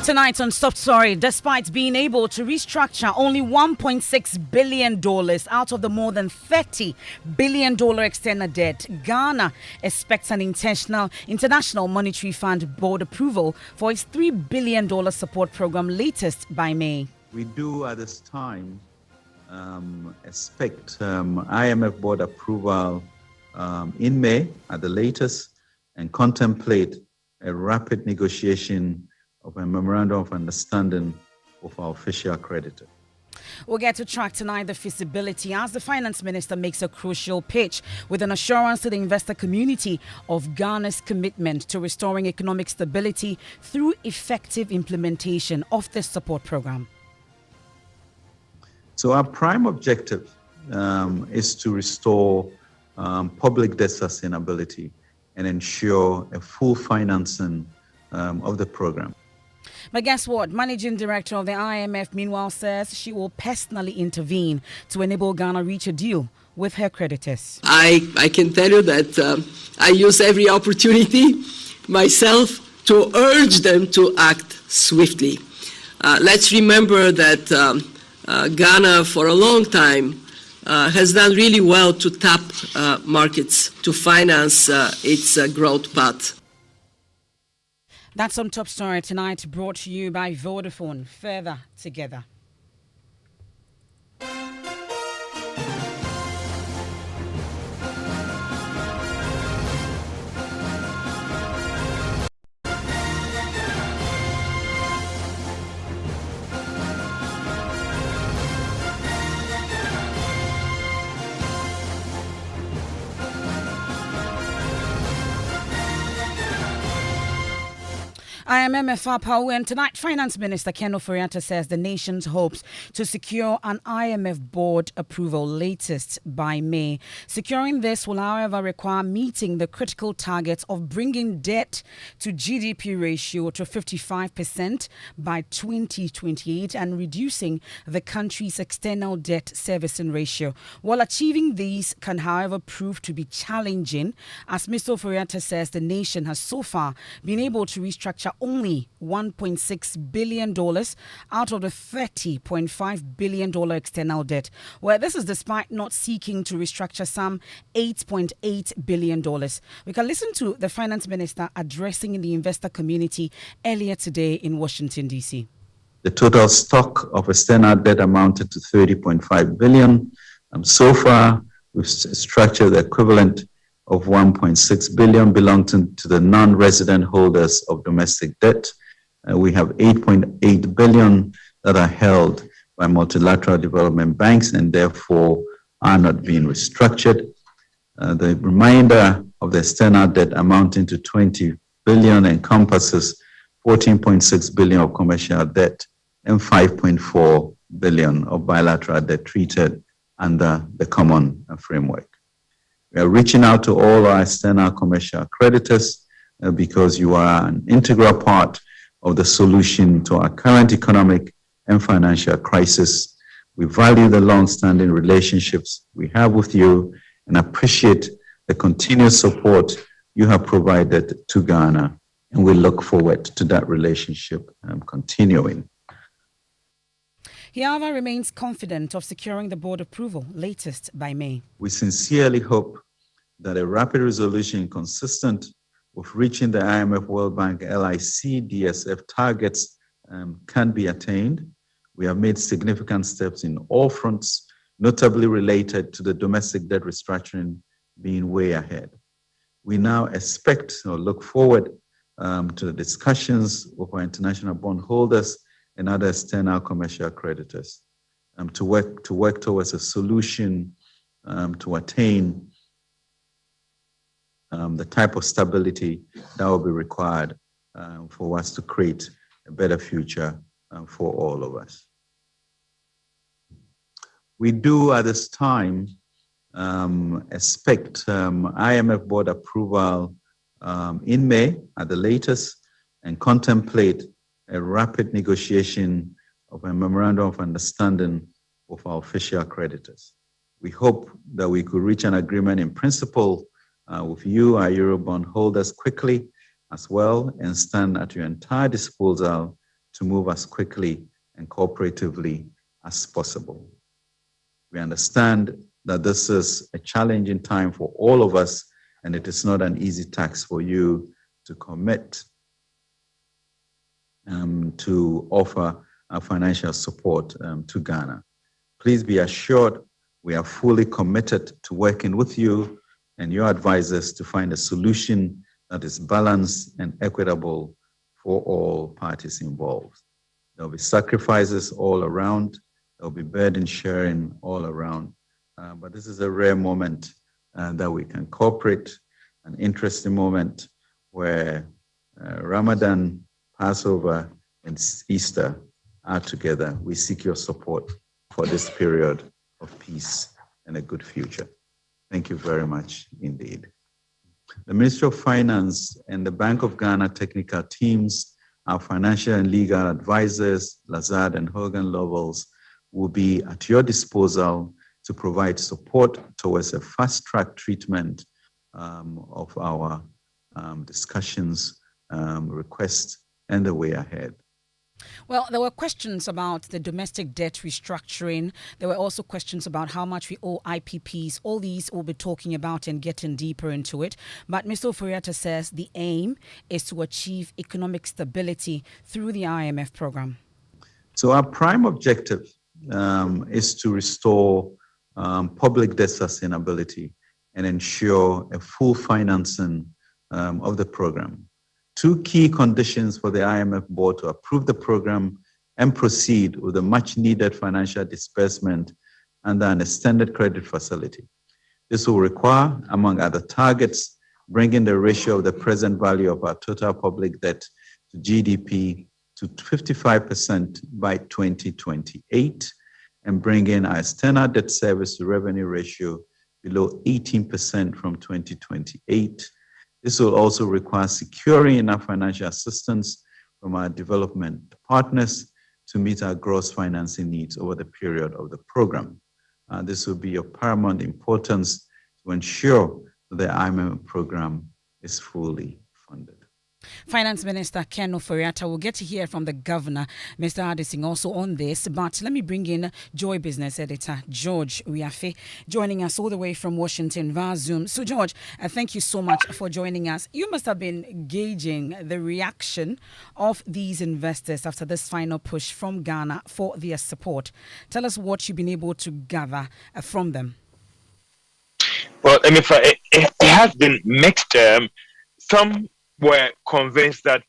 Tonight on Stop Story, despite being able to restructure only $1.6 billion out of the more than $30 billion external debt, Ghana expects an International Monetary Fund board approval for its $3 billion support program latest by May. We do at this time expect IMF board approval in May at the latest and contemplate a rapid negotiation of a memorandum of understanding with our official creditor. We'll get to track tonight the feasibility as the finance minister makes a crucial pitch with an assurance to the investor community of Ghana's commitment to restoring economic stability through effective implementation of this support program. So our prime objective is to restore public debt sustainability and ensure a full financing of the program. But guess what? Managing Director of the IMF, meanwhile, says she will personally intervene to enable Ghana reach a deal with her creditors. I can tell you that I use every opportunity myself to urge them to act swiftly. Let's remember that Ghana, for a long time, has done really well to tap markets to finance its growth path. That's on Top Story tonight, brought to you by Vodafone. Further together. IMF Power, and tonight Finance Minister Ken Ofori-Atta says the nation's hopes to secure an IMF board approval latest by May. Securing this will, however, require meeting the critical target of bringing debt to GDP ratio to 55% by 2028 and reducing the country's external debt servicing ratio. While achieving these can, however, prove to be challenging, as Mr. Ofori-Atta says, the nation has so far been able to restructure only $1.6 billion out of the $30.5 billion external debt. Well, this is despite not seeking to restructure some $8.8 billion. We can listen to the finance minister addressing the investor community earlier today in Washington, D.C. The total stock of external debt amounted to $30.5 billion. So far, we've structured the equivalent of $1.6 billion belonging to the non-resident holders of domestic debt. We have $8.8 billion that are held by multilateral development banks and therefore are not being restructured. The remainder of the external debt amounting to $20 billion encompasses $14.6 billion of commercial debt and $5.4 billion of bilateral debt treated under the common framework. We are reaching out to all our external commercial creditors because you are an integral part of the solution to our current economic and financial crisis. We value the long-standing relationships we have with you and appreciate the continuous support you have provided to Ghana, and we look forward to that relationship continuing. He, however, remains confident of securing the board approval latest by May. We sincerely hope that a rapid resolution consistent with reaching the IMF, World Bank, LIC, DSF targets can be attained. We have made significant steps in all fronts, notably related to the domestic debt restructuring being way ahead. We now expect or look forward to the discussions with our international bondholders and other external commercial creditors to work towards a solution to attain the type of stability that will be required for us to create a better future for all of us. We do at this time expect IMF board approval in May at the latest and contemplate a rapid negotiation of a memorandum of understanding with our official creditors. We hope that we could reach an agreement in principle with you, our Eurobond holders, quickly as well, and stand at your entire disposal to move as quickly and cooperatively as possible. We understand that this is a challenging time for all of us, and it is not an easy task for you to commit to offer financial support to Ghana. Please be assured we are fully committed to working with you and your advisors to find a solution that is balanced and equitable for all parties involved. There will be sacrifices all around. There will be burden sharing all around. But this is a rare moment that we can cooperate, an interesting moment where Ramadan, Passover, and Easter are together. We seek your support for this period of peace and a good future. Thank you very much indeed. The Ministry of Finance and the Bank of Ghana technical teams, our financial and legal advisors, Lazard and Hogan Lovells, will be at your disposal to provide support towards a fast-track treatment of our discussions, requests, and the way ahead. Well, there were questions about the domestic debt restructuring. There were also questions about how much we owe IPPs. All these we'll be talking about and getting deeper into it. But Mr. Oforiatta says the aim is to achieve economic stability through the IMF program. So our prime objective is to restore public debt sustainability and ensure a full financing of the program. Two key conditions for the IMF board to approve the program and proceed with a much needed financial disbursement under an extended credit facility. This will require, among other targets, bringing the ratio of the present value of our total public debt to GDP to 55% by 2028 and bringing our external debt service to revenue ratio below 18% from 2028. This will also require securing enough financial assistance from our development partners to meet our gross financing needs over the period of the program. This will be of paramount importance to ensure that the IMF program is fully funded. Finance Minister Ken Oforiatta will get to hear from the Governor, Mr. Addison, also on this. But let me bring in Joy Business Editor George Uyafe, joining us all the way from Washington via Zoom. So, George, thank you so much for joining us. You must have been gauging the reaction of these investors after this final push from Ghana for their support. Tell us what you've been able to gather from them. Well, I mean, it has been mixed. Some were convinced that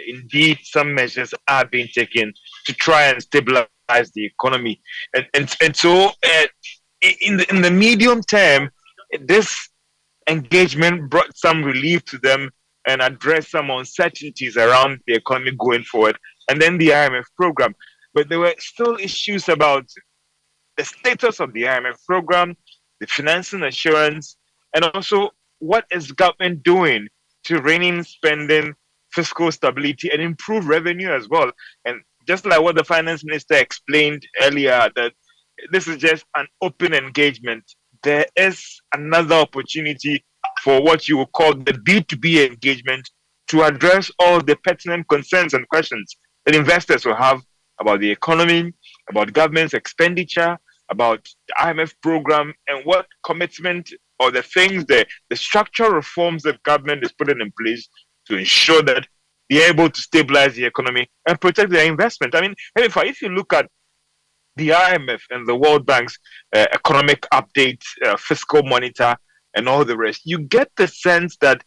indeed some measures are being taken to try and stabilize the economy, and so in the medium term, this engagement brought some relief to them and addressed some uncertainties around the economy going forward, and then the IMF program. But there were still issues about the status of the IMF program, the financing assurance, and also what is government doing to rein in spending, fiscal stability, and improve revenue as well. And just like what the finance minister explained earlier, that this is just an open engagement. There is another opportunity for what you would call the B2B engagement to address all the pertinent concerns and questions that investors will have about the economy, about government's expenditure, about the IMF program, and what commitment or the things, the structural reforms that government is putting in place to ensure that they're able to stabilize the economy and protect their investment. I mean, if you look at the IMF and the World Bank's economic update, fiscal monitor, and all the rest, you get the sense that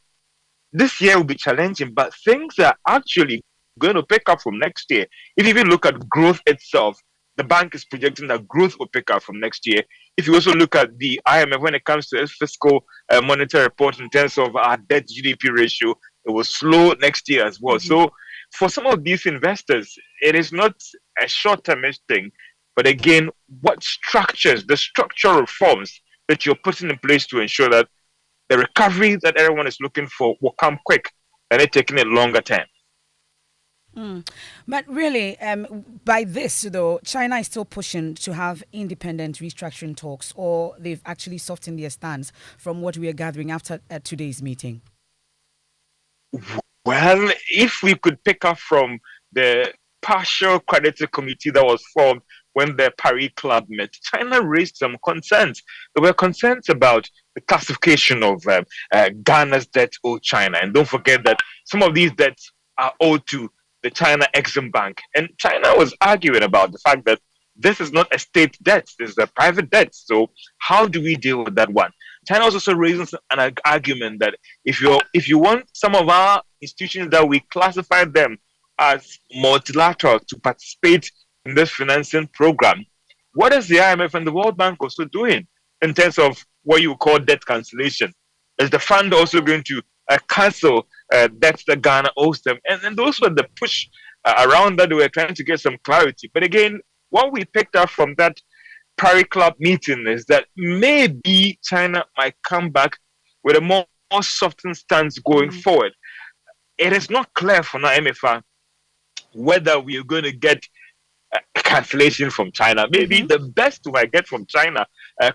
this year will be challenging, but things are actually going to pick up from next year. If you even look at growth itself, the bank is projecting that growth will pick up from next year. If you also look at the IMF when it comes to its fiscal monitor report in terms of our debt GDP ratio, it will slow next year as well. Mm-hmm. So for some of these investors, it is not a short-termist thing, but again, what structures, the structural reforms that you're putting in place to ensure that the recovery that everyone is looking for will come quick and it's taking a longer time. But really, by this, though, China is still pushing to have independent restructuring talks, or they've actually softened their stance from what we are gathering after today's meeting? Well, if we could pick up from the partial creditor committee that was formed when the Paris Club met, China raised some concerns. There were concerns about the classification of Ghana's debt owed China. And don't forget that some of these debts are owed to the China Exim Bank. And China was arguing about the fact that this is not a state debt, this is a private debt. So how do we deal with that one? China was also raising an argument that if you want some of our institutions that we classify them as multilateral to participate in this financing program, what is the IMF and the World Bank also doing in terms of what you call debt cancellation? Is the fund also going to cancel debts that Ghana owes them? And those were the push around that. They were trying to get some clarity. But again, what we picked up from that Paris Club meeting is that maybe China might come back with a more softened stance going forward. It is not clear for now, MFA, whether we are going to get a cancellation from China. Maybe the best we might get from China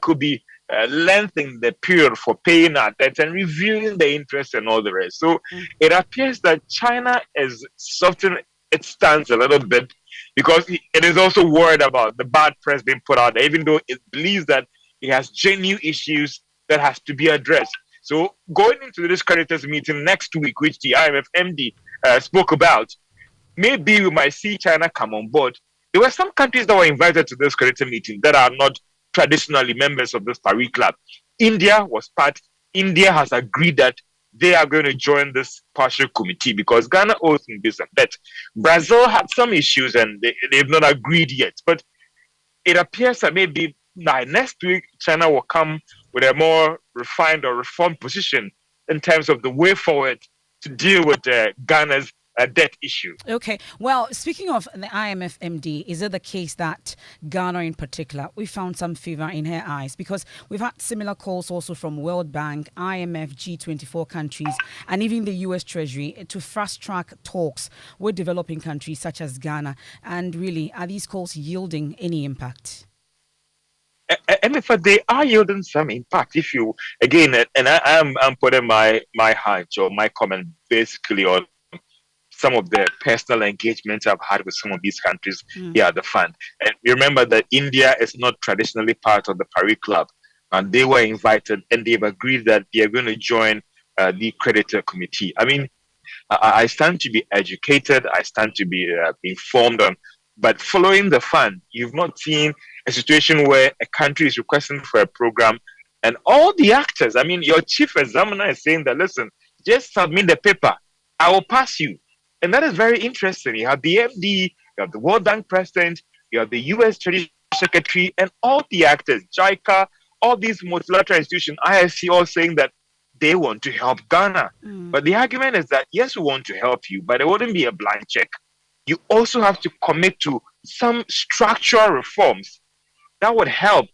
could be lengthening the period for paying our debts and reviewing the interest and all the rest. So it appears that China is softening its stance a little bit because it is also worried about the bad press being put out there, even though it believes that it has genuine issues that has to be addressed. So going into this creditors meeting next week, which the IMF MD spoke about, maybe we might see China come on board. There were some countries that were invited to this creditor meeting that are not traditionally members of this Paris Club. India was part. India has agreed that they are going to join this partial committee because Ghana owes them this and that. Brazil had some issues and they've not agreed yet. But it appears that maybe by next week, China will come with a more refined or reformed position in terms of the way forward to deal with Ghana's debt issue. Okay. Well, speaking of the IMF MD, is it the case that Ghana in particular, we found some favor in her eyes? Because we've had similar calls also from World Bank, IMF, G24 countries, and even the US Treasury to fast-track talks with developing countries such as Ghana. And really, are these calls yielding any impact? And if they are yielding some impact, if you, again, and I'm putting my hunch or my comment basically on some of the personal engagements I've had with some of these countries here at the fund. And remember that India is not traditionally part of the Paris Club. And they were invited and they've agreed that they are going to join the creditor committee. I mean, I stand to be educated. I stand to be informed on. But following the fund, you've not seen a situation where a country is requesting for a program and all the actors, I mean, your chief examiner is saying that, listen, just submit the paper. I will pass you. And that is very interesting. You have the MD, you have the World Bank president, you have the US Treasury Secretary, and all the actors, JICA, all these multilateral institutions, IFC, all saying that they want to help Ghana. But the argument is that, yes, we want to help you, but it wouldn't be a blank check. You also have to commit to some structural reforms that would help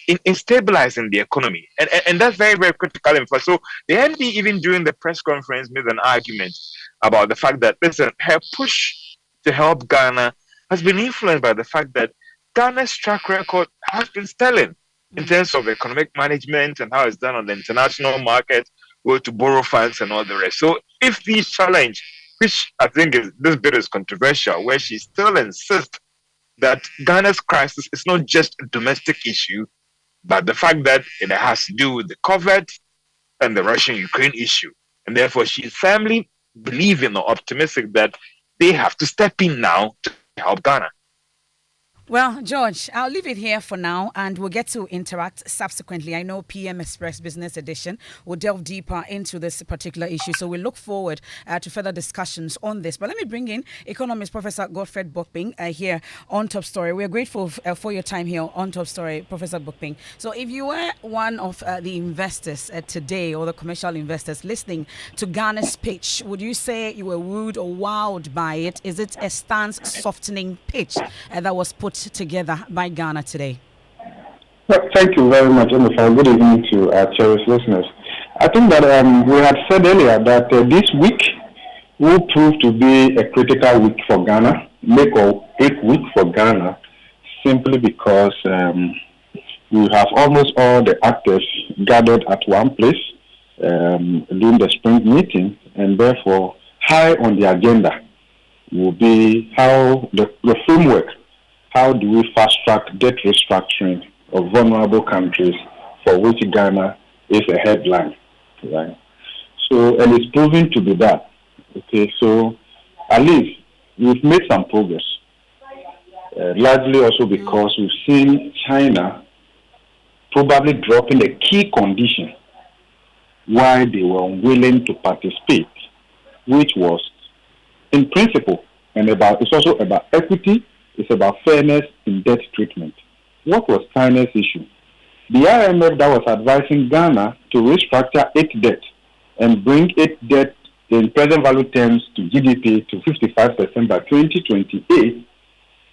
in stabilizing the economy. And that's very, very critical. So the MD, even during the press conference, made an argument about the fact that, listen, her push to help Ghana has been influenced by the fact that Ghana's track record has been stellar in terms of economic management and how it's done on the international market, where to borrow funds and all the rest. So if this challenge, which I think this bit is controversial, where she still insists that Ghana's crisis is not just a domestic issue, but the fact that it has to do with the COVID and the Russian-Ukraine issue. And therefore, she's firmly believing or optimistic that they have to step in now to help Ghana. Well, George, I'll leave it here for now and we'll get to interact subsequently. I know PM Express Business Edition will delve deeper into this particular issue. So we look forward to further discussions on this. But let me bring in economist Professor Godfred Bokping here on Top Story. We're grateful for your time here on Top Story, Professor Bokping. So if you were one of the investors today or the commercial investors listening to Ghana's pitch, would you say you were wooed or wowed by it? Is it a stance softening pitch that was put together by Ghana today? Well, thank you very much, Emma. Good evening to our cherished listeners. I think that we had said earlier that this week will prove to be a critical week for Ghana, make or break week for Ghana, simply because we have almost all the actors gathered at one place during the spring meeting, and therefore high on the agenda will be how the framework, how do we fast-track debt restructuring of vulnerable countries, for which Ghana is a headline, right? So, and it's proven to be that. Okay, so at least we've made some progress, largely also because we've seen China probably dropping a key condition why they were unwilling to participate, which was in principle, and it's also about equity, it's about fairness in debt treatment. What was China's issue? The IMF that was advising Ghana to restructure its debt and bring its debt in present value terms to GDP to 55% by 2028,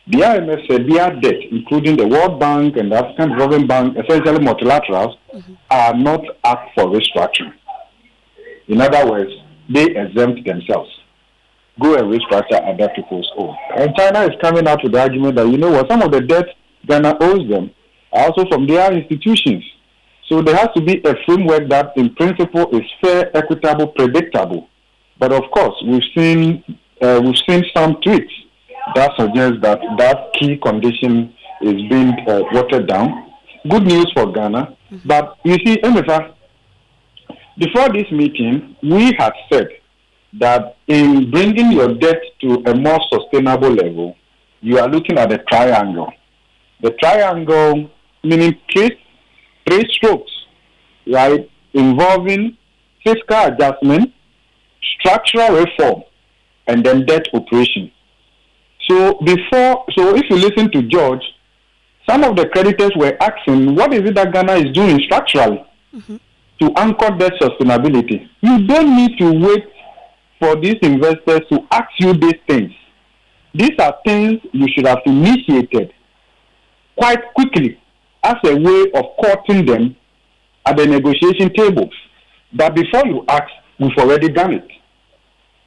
the IMF said their debt, including the World Bank and the African Development Bank, essentially multilaterals, are not up for restructuring. In other words, they exempt themselves. Go and restructure other people's own. And China is coming out with the argument that, you know what, some of the debt Ghana owes them are also from their institutions. So there has to be a framework that in principle is fair, equitable, predictable. But of course, we've seen some tweets that suggest that that key condition is being watered down. Good news for Ghana. But you see, Emefa, before this meeting, we had said that in bringing your debt to a more sustainable level, you are looking at a triangle. The triangle meaning three strokes, right, involving fiscal adjustment, structural reform, and then debt operation. So if you listen to George, some of the creditors were asking, what is it that Ghana is doing structurally to anchor debt sustainability? You don't need to wait for these investors to ask you these things. These are things you should have initiated quite quickly as a way of courting them at the negotiation table. But before you ask, we've already done it.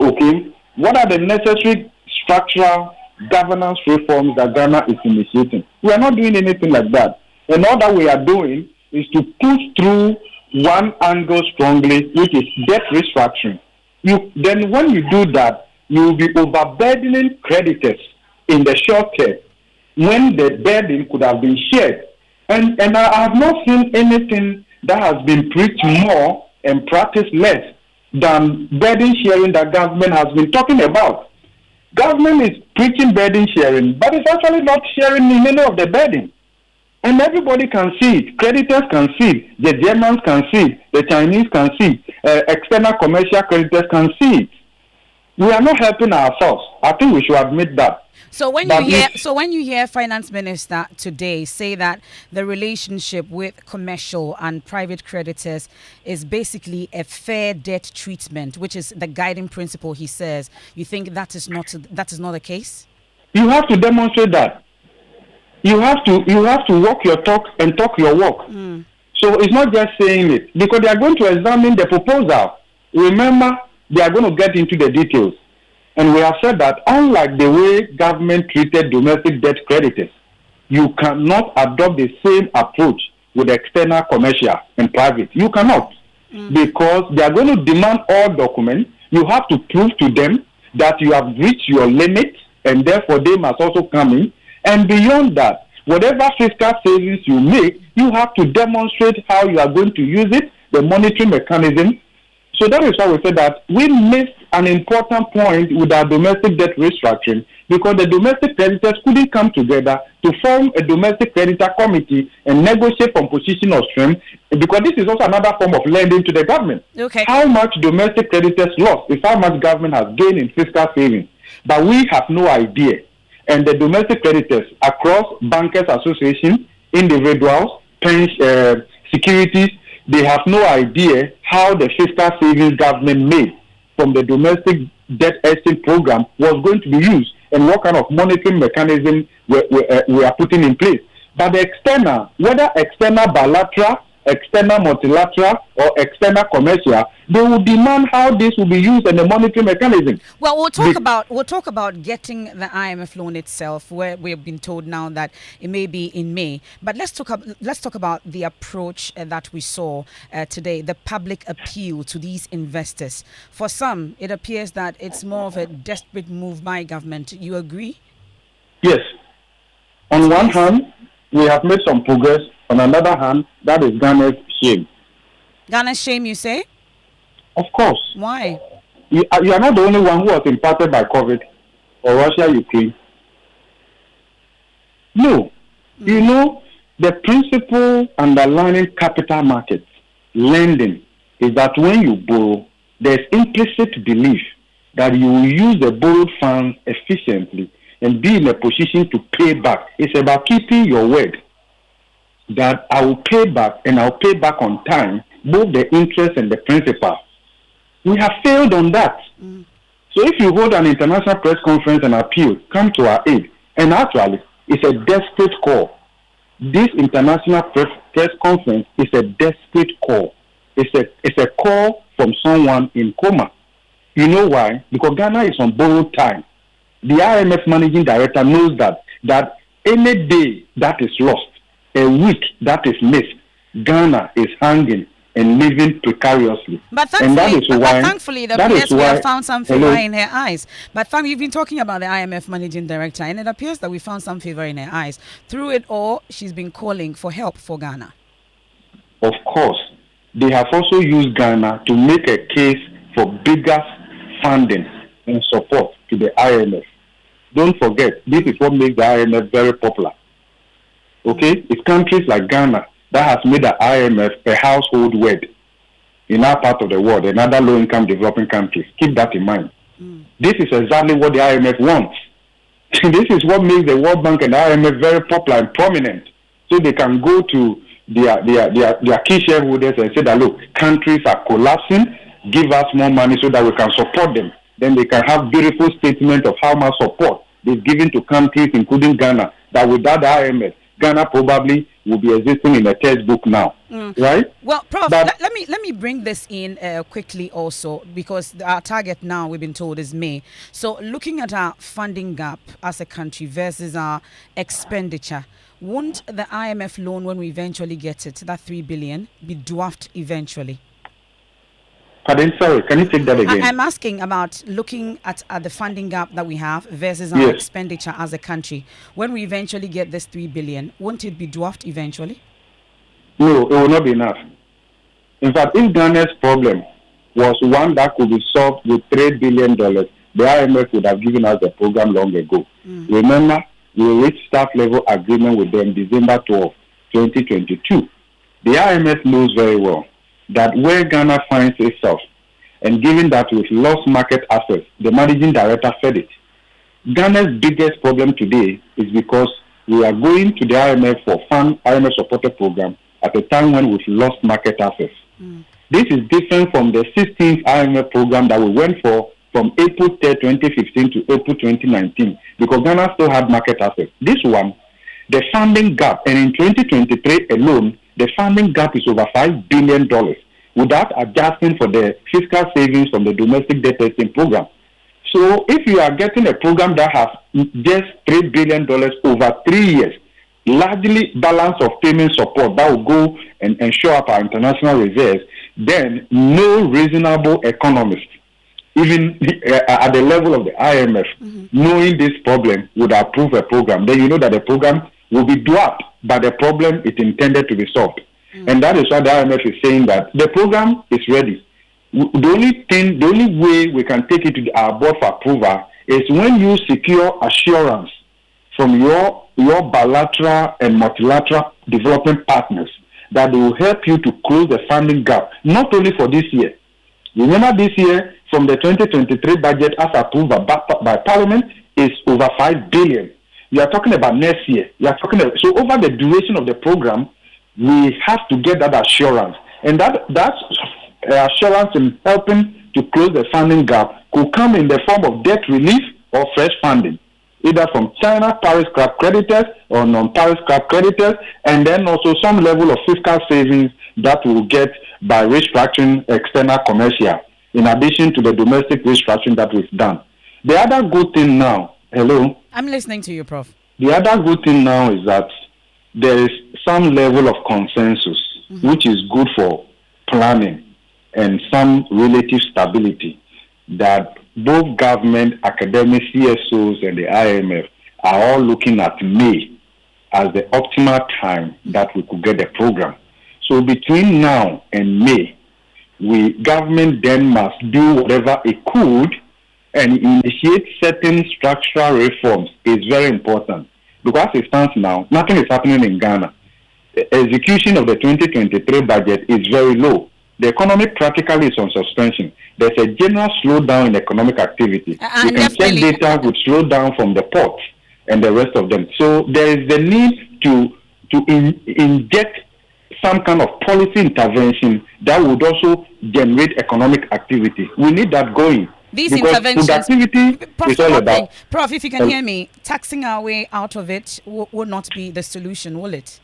Okay? What are the necessary structural governance reforms that Ghana is initiating? We are not doing anything like that. And all that we are doing is to push through one angle strongly, which is debt restructuring. Then when you do that, you will be overburdening creditors in the short term when the burden could have been shared. And I have not seen anything that has been preached more and practiced less than burden sharing that government has been talking about. Government is preaching burden sharing, but it's actually not sharing in any of the burden. And everybody can see it. Creditors can see it. The Germans can see it. The Chinese can see it. External commercial creditors can see it. We are not helping ourselves. I think we should admit that. So when you hear Finance Minister today say that the relationship with commercial and private creditors is basically a fair debt treatment, which is the guiding principle, he says, you think that is not the case? You have to demonstrate that. You have to walk your talk and talk your walk. So it's not just saying it, because they are going to examine the proposal. Remember, they are going to get into the details. And we have said that unlike the way government treated domestic debt creditors, you cannot adopt the same approach with external commercial and private. You cannot. Because they are going to demand all documents. You have to prove to them that you have reached your limit, and therefore they must also come in. And beyond that, whatever fiscal savings you make, you have to demonstrate how you are going to use it, the monitoring mechanism. So that is why we said that we missed an important point with our domestic debt restructuring, because the domestic creditors couldn't come together to form a domestic creditor committee and negotiate from position of strength, because this is also another form of lending to the government. Okay. How much domestic creditors lost is how much government has gained in fiscal savings. But we have no idea. And the domestic creditors across bankers association, individuals, securities, they have no idea how the fiscal savings government made from the domestic debt exchange program was going to be used and what kind of monitoring mechanism we are putting in place. But the external, whether external bilateral external multilateral or external commercial, they will demand how this will be used and the monetary mechanism. Well, we'll talk about getting the IMF loan itself, where we've been told now that it may be in May. But let's talk about the approach that we saw today, the public appeal to these investors. For some, it appears that it's more of a desperate move by government. You agree? Yes. On one hand, we have made some progress. On another hand, that is Ghana's shame. Ghana's shame, you say? Of course. Why? You are not the only one who was impacted by COVID or Russia, Ukraine. No. You know, the principle underlying capital markets, lending, is that when you borrow, there's implicit belief that you will use the borrowed funds efficiently and be in a position to pay back. It's about keeping your word that I will pay back and I'll pay back on time, both the interest and the principal. We have failed on that. So if you hold an international press conference and appeal, come to our aid. And actually, it's a desperate call. This international press conference is a desperate call. It's a call from someone in coma. You know why? Because Ghana is on borrowed time. The IMF managing director knows that any day that is lost, a week that is missed, Ghana is hanging and living precariously. But thankfully, the appears we have found some favor in her eyes. But you've been talking about the IMF managing director, and it appears that we found some favor in her eyes. Through it all, she's been calling for help for Ghana. Of course. They have also used Ghana to make a case for bigger funding and support to the IMF. Don't forget, this is what makes the IMF very popular. Okay? It's countries like Ghana that has made the IMF a household word in our part of the world and other low-income developing countries. Keep that in mind. This is exactly what the IMF wants. This is what makes the World Bank and the IMF very popular and prominent. So they can go to their key shareholders and say that, look, countries are collapsing, give us more money so that we can support them. Then they can have beautiful statement of how much support they've given to countries, including Ghana, that without the IMF, Ghana probably will be existing in a textbook now, right? Well, Prof, let me bring this in quickly also, because our target now, we've been told, is May. So looking at our funding gap as a country versus our expenditure, won't the IMF loan, when we eventually get it, that 3 billion, be dwarfed eventually? Pardon, sorry, can you take that again? I'm asking about looking at the funding gap that we have versus our expenditure as a country. When we eventually get this 3 billion, won't it be dwarfed eventually? No, it will not be enough. In fact, if Ghana's problem was one that could be solved with $3 billion, the IMF would have given us the program long ago. Remember, we reached staff level agreement with them December 12, 2022. The IMF knows very well that where Ghana finds itself, and given that we've lost market access, the managing director said it. Ghana's biggest problem today is because we are going to the IMF for IMF supported program at a time when we've lost market access. This is different from the 16th IMF program that we went for from April 3, 2015 to April 2019, because Ghana still had market access. This one, the funding gap, and in 2023 alone, the funding gap is over $5 billion without adjusting for the fiscal savings from the domestic debt testing program. So if you are getting a program that has just $3 billion over 3 years, largely balance of payment support that will go and shore up our international reserves, then no reasonable economist, even at the level of the IMF, knowing this problem, would approve a program. Then you know that the program will be dwarfed by the problem it intended to be solved. And that is why the IMF is saying that the program is ready. The only way we can take it to our board for approval is when you secure assurance from your bilateral and multilateral development partners that they will help you to close the funding gap, not only for this year. Remember, this year, from the 2023 budget as approved by Parliament, is over $5 billion. We are talking about next year. So over the duration of the program, we have to get that assurance. And that assurance in helping to close the funding gap could come in the form of debt relief or fresh funding. either from China Paris Club creditors or non-Paris Club creditors, and then also some level of fiscal savings that we'll get by restructuring external commercial, in addition to the domestic restructuring that we've done. The other good thing now, hello? I'm listening to you, Prof. The other good thing now is that there is some level of consensus, which is good for planning and some relative stability, that both government, academic, CSOs, and the IMF are all looking at May as the optimal time that we could get the program. So between now and May, government then must do whatever it could and initiate certain structural reforms. Is very important. Because as it stands now, nothing is happening in Ghana. The execution of the 2023 budget is very low. The economy practically is on suspension. There's a general slowdown in economic activity. You can check data with slowdown from the ports and the rest of them. So there is the need to inject some kind of policy intervention that would also generate economic activity. We need that going. These because interventions, productivity is all about. Prof, if you can hear me, taxing our way out of it will not be the solution, will it?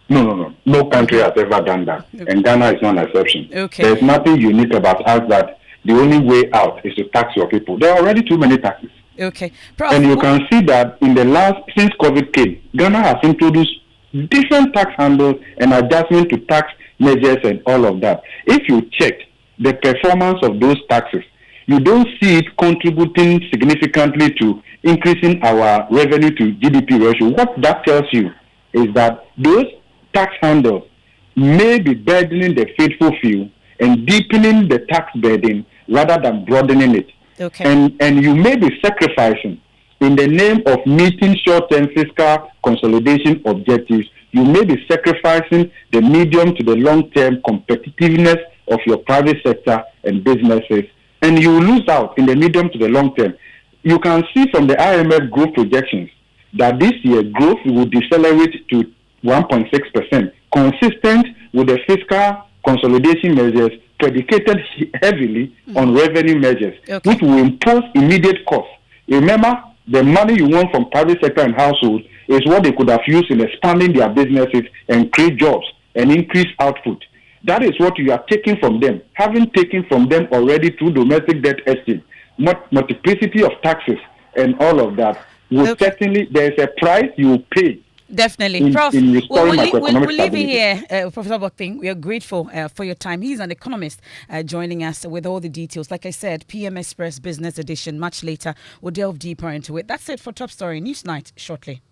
No. No country has ever done that. Okay. And Ghana is not an exception. Okay. There's nothing unique about us that the only way out is to tax your people. There are already too many taxes. Okay. Prof, and you can see that since COVID came, Ghana has introduced different tax handles and adjustment to tax measures and all of that. If you check the performance of those taxes, you don't see it contributing significantly to increasing our revenue to GDP ratio. What that tells you is that those tax handles may be burdening the faithful few and deepening the tax burden rather than broadening it. Okay. And you may be sacrificing in the name of meeting short-term fiscal consolidation objectives. You may be sacrificing the medium to the long-term competitiveness of your private sector and businesses, and you lose out in the medium to the long term. You can see from the IMF growth projections that this year growth will decelerate to 1.6%, consistent with the fiscal consolidation measures predicated heavily on revenue measures, which will impose immediate costs. Remember, the money you want from private sector and households is what they could have used in expanding their businesses and create jobs and increase output. That is what you are taking from them. Having taken from them already through domestic debt exchange, multiplicity of taxes and all of that, will certainly, there is a price you will pay. Definitely. Prof, we'll leave it here. Professor Bokping, we are grateful for your time. He's an economist joining us with all the details. Like I said, PM Express Business Edition, much later. We'll delve deeper into it. That's it for Top Story News Night shortly.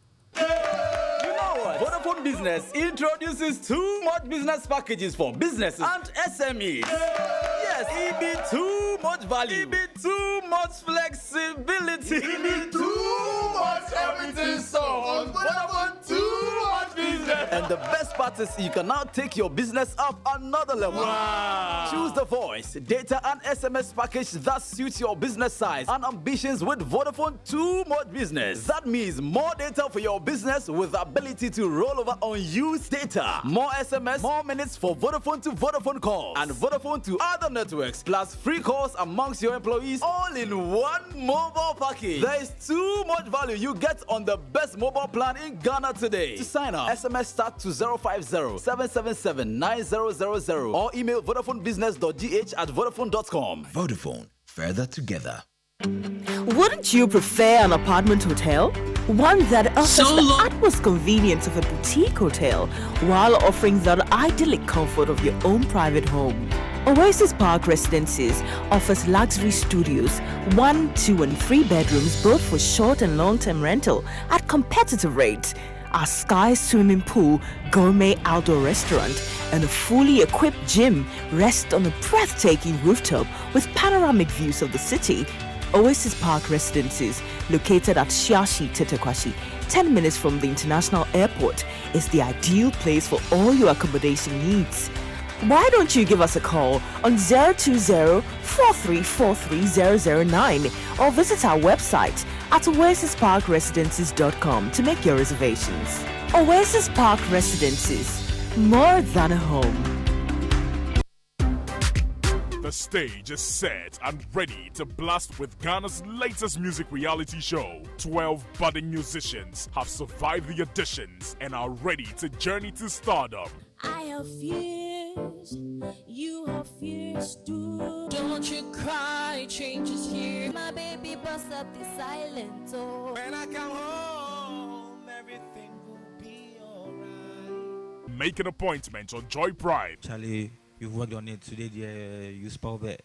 Vodafone Business introduces too much business packages for businesses and SMEs. Yes, it be too much value. It be too much flexibility. It be too much everything. So on Vodafone, too much business. And the best part is you can now take your business up another level. Wow. Choose the voice, data and SMS package that suits your business size and ambitions with Vodafone Too Much Business. That means more data for your business with the ability to roll over unused data, more SMS, more minutes for Vodafone to Vodafone calls, and Vodafone to other networks, plus free calls amongst your employees, all in one mobile package. There is too much value you get on the best mobile plan in Ghana today. To sign up, SMS start to 050-777-9000 or email vodafonebusiness.gh@vodafone.com. Vodafone, further together. Wouldn't you prefer an apartment hotel? One that offers the utmost convenience of a boutique hotel while offering the idyllic comfort of your own private home. Oasis Park Residences offers luxury studios, 1, 2 and 3 bedrooms both for short and long-term rental at competitive rates. Our sky swimming pool, gourmet outdoor restaurant, and a fully equipped gym rest on a breathtaking rooftop with panoramic views of the city. Oasis Park Residences, located at Shiashi Tetekwashi, 10 minutes from the International Airport, is the ideal place for all your accommodation needs. Why don't you give us a call on 020-4343-009 or visit our website at oasisparkresidences.com to make your reservations. Oasis Park Residences, more than a home. The The stage is set and ready to blast with Ghana's latest music reality show. 12 budding musicians have survived the auditions and are ready to journey to stardom. I have fears, you have fears too. Don't you cry, change is here. My baby bust up the silence. Oh. When I come home, everything will be alright. Make an appointment on Joy Prime. Charlie, you've worked on it today, you spelled it.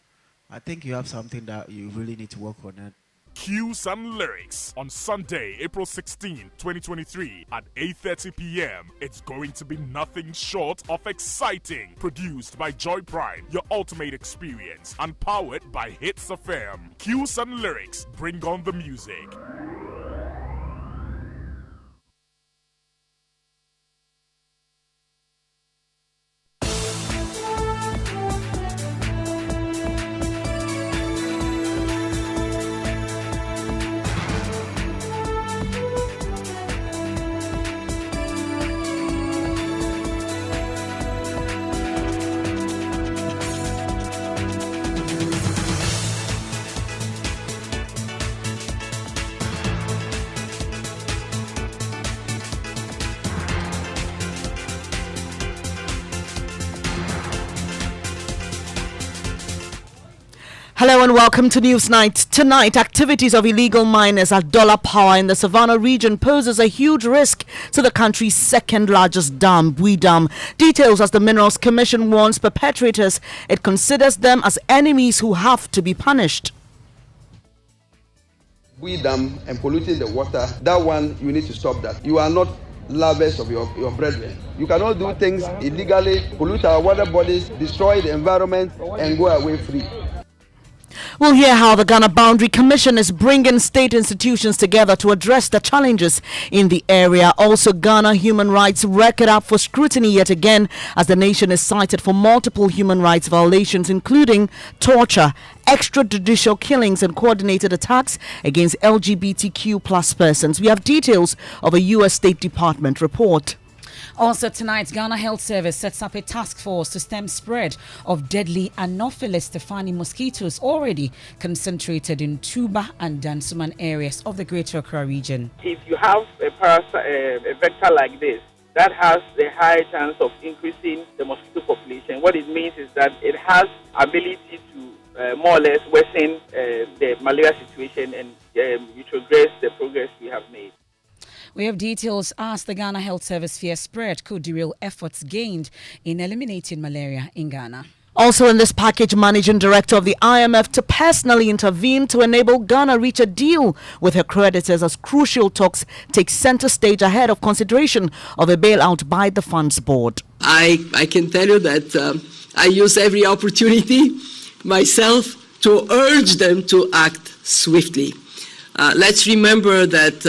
I think you have something that you really need to work on it. Cues and lyrics on Sunday, April 16, 2023 at 8:30 p.m. It's going to be nothing short of exciting. Produced by Joy Prime, your ultimate experience, and powered by Hits FM. Cues and lyrics, bring on the music. Hello and welcome to Newsnight. Tonight, activities of illegal miners at Dollar Power in the Savannah region poses a huge risk to the country's second largest dam, Bui Dam. Details as the Minerals Commission warns perpetrators it considers them as enemies who have to be punished. Bui Dam and polluting the water, that one you need to stop that. You are not lovers of your brethren. You cannot do things illegally, pollute our water bodies, destroy the environment and go away free. We'll hear how the Ghana Boundary Commission is bringing state institutions together to address the challenges in the area. Also, Ghana human rights record up for scrutiny yet again as the nation is cited for multiple human rights violations, including torture, extrajudicial killings and coordinated attacks against LGBTQ plus persons. We have details of a U.S. State Department report. Also tonight, Ghana Health Service sets up a task force to stem spread of deadly Anopheles stefani mosquitoes already concentrated in Tuba and Dansuman areas of the Greater Accra region. If you have a vector like this, that has the high chance of increasing the mosquito population. What it means is that it has ability to more or less worsen the malaria situation and retrogress the progress we have made. We have details as the Ghana Health Service fear spread could derail efforts gained in eliminating malaria in Ghana. Also in this package, Managing Director of the IMF to personally intervene to enable Ghana reach a deal with her creditors as crucial talks take center stage ahead of consideration of a bailout by the Funds Board. I can tell you that I use every opportunity myself to urge them to act swiftly. Let's remember that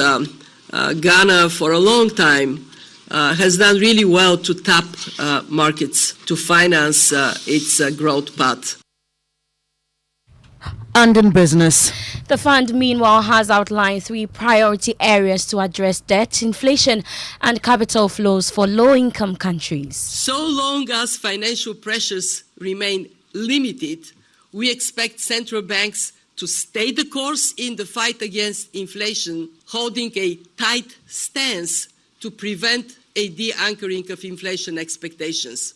Ghana, for a long time, has done really well to tap markets to finance its growth path. And in business, the fund, meanwhile, has outlined 3 priority areas to address debt, inflation, and capital flows for low-income countries. So long as financial pressures remain limited, we expect central banks to stay the course in the fight against inflation, holding a tight stance to prevent a de-anchoring of inflation expectations.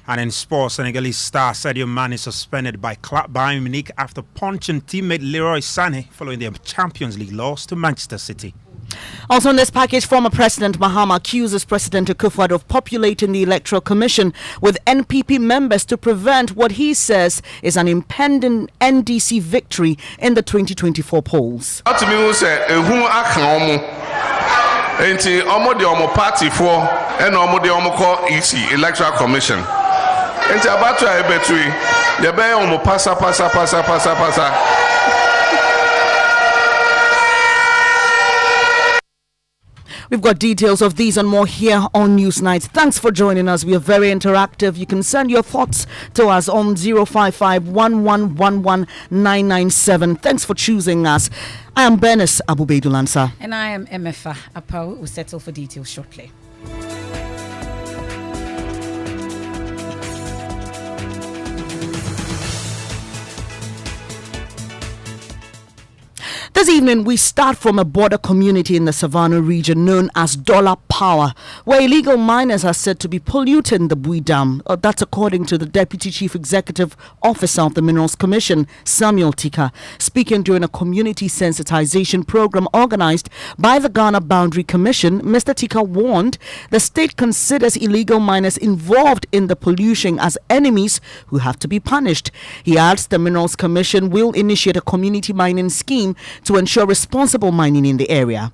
And in sports, Senegalese star Sadio Mane suspended by Club Bayern Munich after punching teammate Leroy Sané following their Champions League loss to Manchester City. Also in this package, former President Mahama accuses President Akufo-Addo of populating the Electoral Commission with NPP members to prevent what he says is an impending NDC victory in the 2024 polls. Party for and EC Electoral Commission. We've got details of these and more here on Newsnight. Thanks for joining us. We are very interactive. You can send your thoughts to us on 055-1111-997. Thanks for choosing us. I am Bernice Abubeidulansa. And I am MFA Apau. We'll settle for details shortly. This evening, we start from a border community in the Savannah region known as Dollar Power, where illegal miners are said to be polluting the Bui Dam. That's according to the Deputy Chief Executive Officer of the Minerals Commission, Samuel Tika. Speaking during a community sensitization program organized by the Ghana Boundary Commission, Mr. Tika warned the state considers illegal miners involved in the pollution as enemies who have to be punished. He adds the Minerals Commission will initiate a community mining scheme to ensure responsible mining in the area.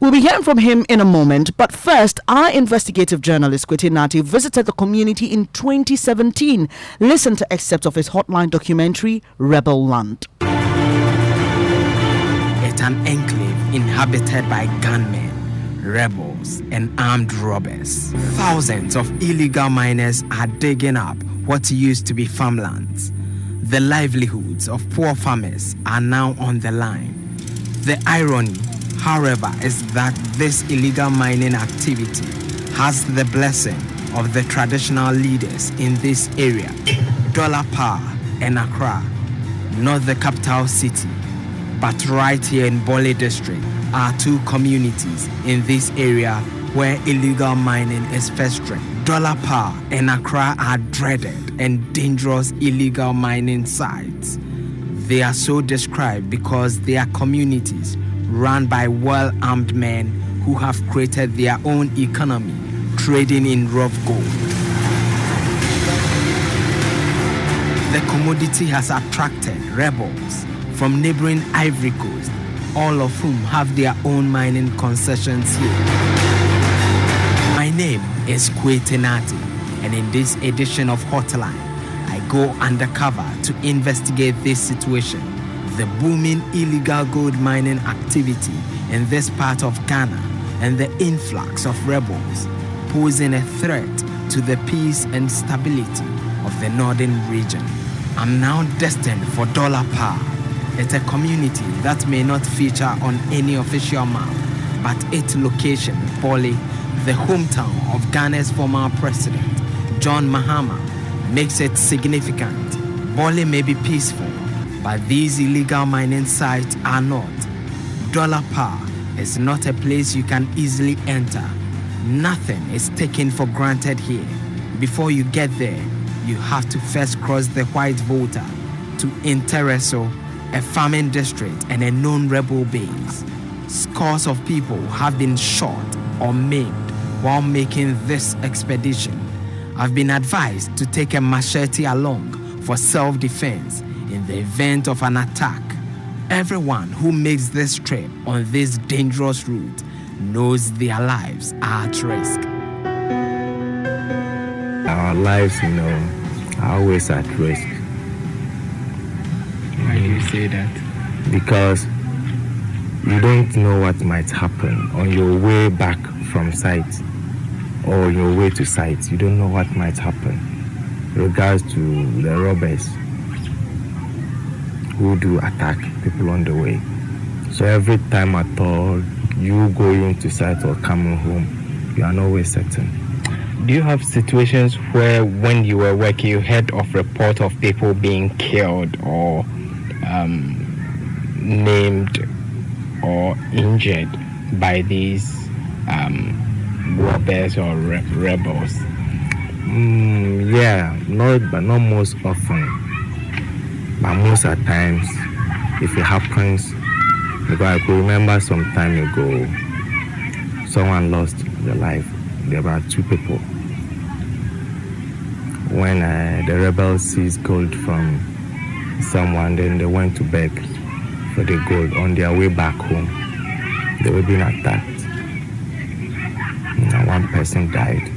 We'll be hearing from him in a moment, but first, our investigative journalist Kwete Nati visited the community in 2017. Listen to excerpts of his hotline documentary, Rebel Land. It's an enclave inhabited by gunmen, rebels, and armed robbers. Thousands of illegal miners are digging up what used to be farmlands. The livelihoods of poor farmers are now on the line. The irony, however, is that this illegal mining activity has the blessing of the traditional leaders in this area, Dollar Power and Accra, not the capital city, but right here in Bole district are two communities in this area where illegal mining is festering. Dollar Power and Accra are dreaded and dangerous illegal mining sites. They are so described because they are communities run by well-armed men who have created their own economy, trading in rough gold. The commodity has attracted rebels from neighboring Ivory Coast, all of whom have their own mining concessions here. My name is Kwete Nati, and in this edition of Hotline, I go undercover to investigate this situation, the booming illegal gold mining activity in this part of Ghana and the influx of rebels posing a threat to the peace and stability of the northern region. I'm now destined for Dollar Power. It's a community that may not feature on any official map, but its location, Bole, the hometown of Ghana's former president, John Mahama, makes it significant. Bole may be peaceful, but these illegal mining sites are not. Dollar Power is not a place you can easily enter. Nothing is taken for granted here. Before you get there, you have to first cross the White Volta to Intereso, a farming district and a known rebel base. Scores of people have been shot or maimed while making this expedition. I've been advised to take a machete along for self-defense in the event of an attack. Everyone who makes this trip on this dangerous route knows their lives are at risk. Our lives, are always at risk. Why do you say that? Because you don't know what might happen on your way back from site or your way to site. You don't know what might happen in regards to the robbers who do attack people on the way. So every time at all you go into site or coming home, you are not always certain. Do you have situations where when you were working you heard of reports of people being killed or named or injured by these robbers or rebels? Yeah, not most often. But most of the times, if it happens, because I could remember some time ago, someone lost their life. There were two people. When the rebels seized gold from someone, then they went to beg for the gold. On their way back home, they were being attacked. And one person died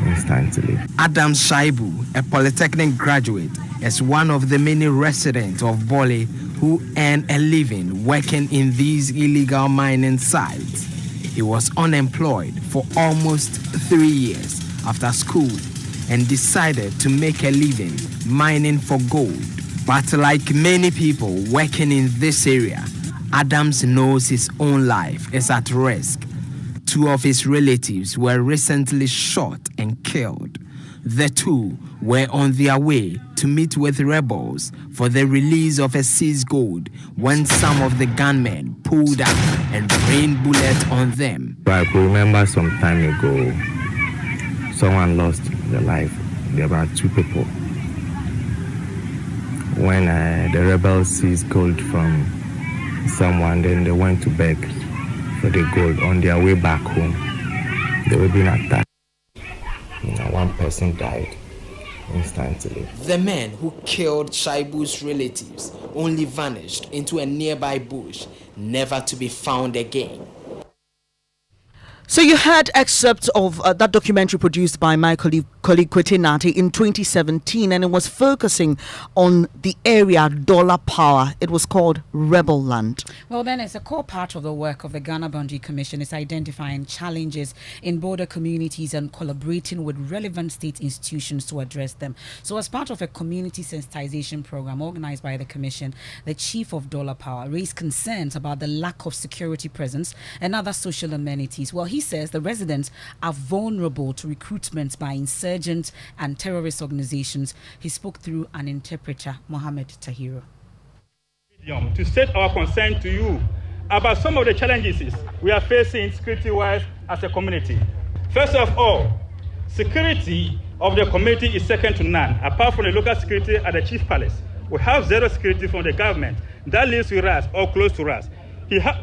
instantly. Adam Shaibu, a polytechnic graduate, is one of the many residents of Bole who earn a living working in these illegal mining sites. He was unemployed for almost 3 years after school and decided to make a living mining for gold. But like many people working in this area, Adams knows his own life is at risk. Two of his relatives were recently shot and killed. The two were on their way to meet with rebels for the release of a seized gold when some of the gunmen pulled up and rained bullets on them. I could remember some time ago, someone lost their life. There were 2 people. When the rebels seized gold from someone, then they went to beg for the gold. On their way back home, they were being attacked. One person died instantly. The men who killed Shaibu's relatives only vanished into a nearby bush, never to be found again. So you heard excerpts of that documentary produced by my colleague Kwete Nati in 2017, and it was focusing on the area Dollar Power. It was called Rebel Land. Well, then it's a core part of the work of the Ghana Boundary Commission is identifying challenges in border communities and collaborating with relevant state institutions to address them. So as part of a community sensitization program organized by the Commission, the chief of Dollar Power raised concerns about the lack of security presence and other social amenities. Well, he says the residents are vulnerable to recruitment by insurgent and terrorist organizations. He spoke through an interpreter, Mohammed Tahiru. To state our concern to you about some of the challenges we are facing security-wise as a community. First of all, security of the community is second to none. Apart from the local security at the Chief Palace, we have zero security from the government that lives with us or close to us.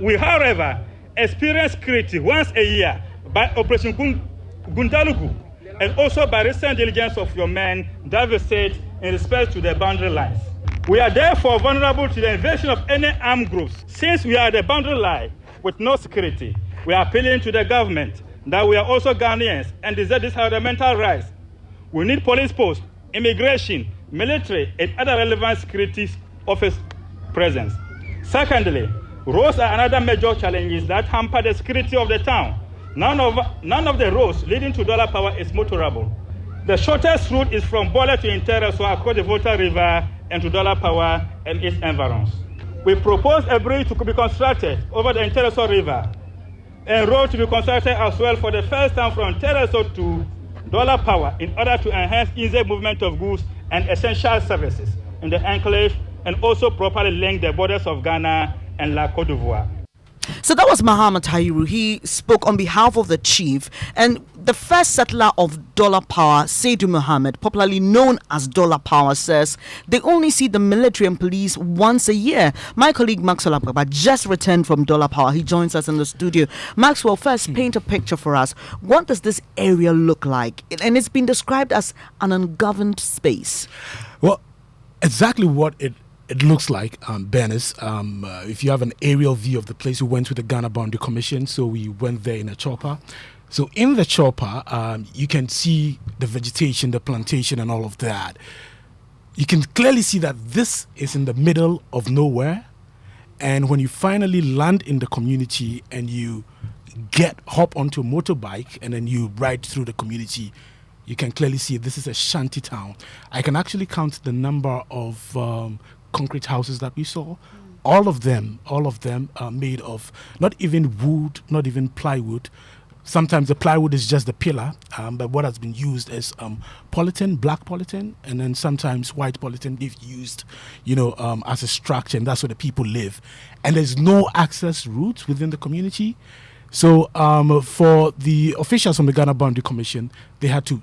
We, however, experience security once a year by Operation Gundalugu and also by recent diligence of your men that visit in respect to the boundary lines. We are therefore vulnerable to the invasion of any armed groups. Since we are at the boundary line with no security, we are appealing to the government that we are also Ghanaians and deserve these fundamental rights. We need police posts, immigration, military, and other relevant security office presence. Secondly, roads are another major challenge that hamper the security of the town. None of the roads leading to Dollar Power is motorable. The shortest route is from Bola to Intera, so across the Volta River and to Dollar Power and its environs. We propose a bridge to be constructed over the Intereso River and road to be constructed as well for the first time from Intereso to Dollar Power in order to enhance easy movement of goods and essential services in the enclave and also properly link the borders of Ghana and La Côte d'Ivoire. So that was Muhammad Tahiru. He spoke on behalf of the chief, and the first settler of Dollar Power, Seydou Mohammed, popularly known as Dollar Power, says they only see the military and police once a year. My colleague Maxwell Ababa just returned from Dollar Power. He joins us in the studio. Maxwell, first paint a picture for us. What does this area look like? And it's been described as an ungoverned space. Well, exactly what it looks like, Ben, is if you have an aerial view of the place, we went with the Ghana Boundary Commission, so we went there in a chopper. So in the chopper, you can see the vegetation, the plantation, and all of that. You can clearly see that this is in the middle of nowhere, and when you finally land in the community and you hop onto a motorbike and then you ride through the community, you can clearly see this is a shanty town. I can actually count the number of concrete houses that we saw. All of them are made of not even wood, not even plywood. Sometimes the plywood is just the pillar, but what has been used is polythene, black polythene, and then sometimes white polythene they've used, as a structure, and that's where the people live. And there's no access routes within the community. So for the officials from the Ghana Boundary Commission, they had to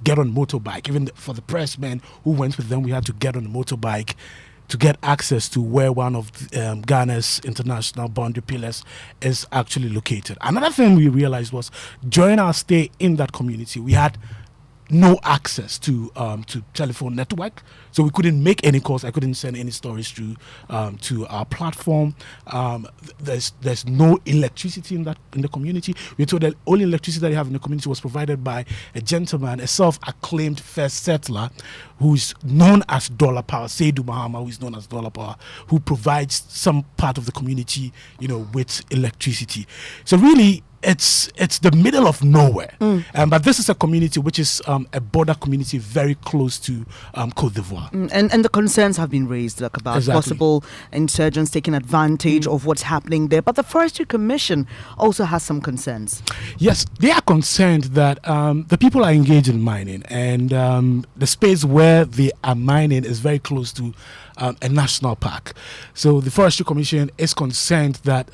get on motorbike. Even for the pressmen who went with them, we had to get on a motorbike to get access to where one of Ghana's international boundary pillars is actually located. Another thing we realized was during our stay in that community, we had no access to telephone network, so we couldn't make any calls. I couldn't send any stories through to our platform. There's no electricity in the community. We're told that only electricity that you have in the community was provided by a gentleman, a self-acclaimed first settler, who's known as Dollar Power, Seydou Mohammed, who is known as Dollar Power, who provides some part of the community, with electricity. So really, it's the middle of nowhere. But this is a community which is a border community very close to Cote d'Ivoire. And the concerns have been raised about possible insurgents taking advantage of what's happening there. But the Forestry Commission also has some concerns. Yes, they are concerned that the people are engaged in mining, and the space where they are mining is very close to a national park. So the Forestry Commission is concerned that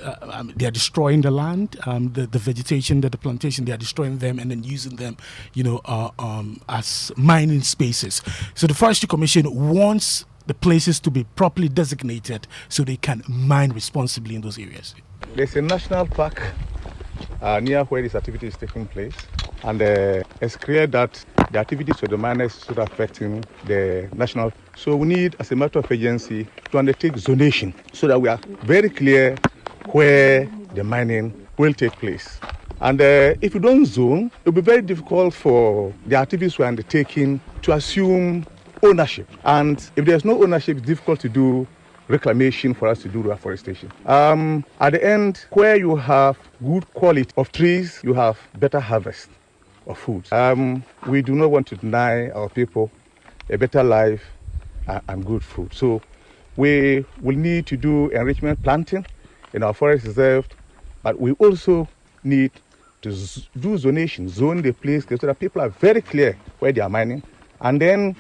they are destroying the land, the vegetation, the plantation, they are destroying them and then using them, as mining spaces. So the Forestry Commission wants the places to be properly designated so they can mine responsibly in those areas. There's a national park near where this activity is taking place, and it's clear that the activities of the miners should affecting the national. So we need, as a matter of urgency, to undertake zonation so that we are very clear where the mining will take place. And if you don't zone, it will be very difficult for the activities we are undertaking to assume ownership. And if there's no ownership, it's difficult to do reclamation for us to do reforestation. At the end, where you have good quality of trees, you have better harvest of food. We do not want to deny our people a better life and good food. So we will need to do enrichment planting in our forest reserve, but we also need to do zonation, zone the place so that people are very clear where they are mining. And then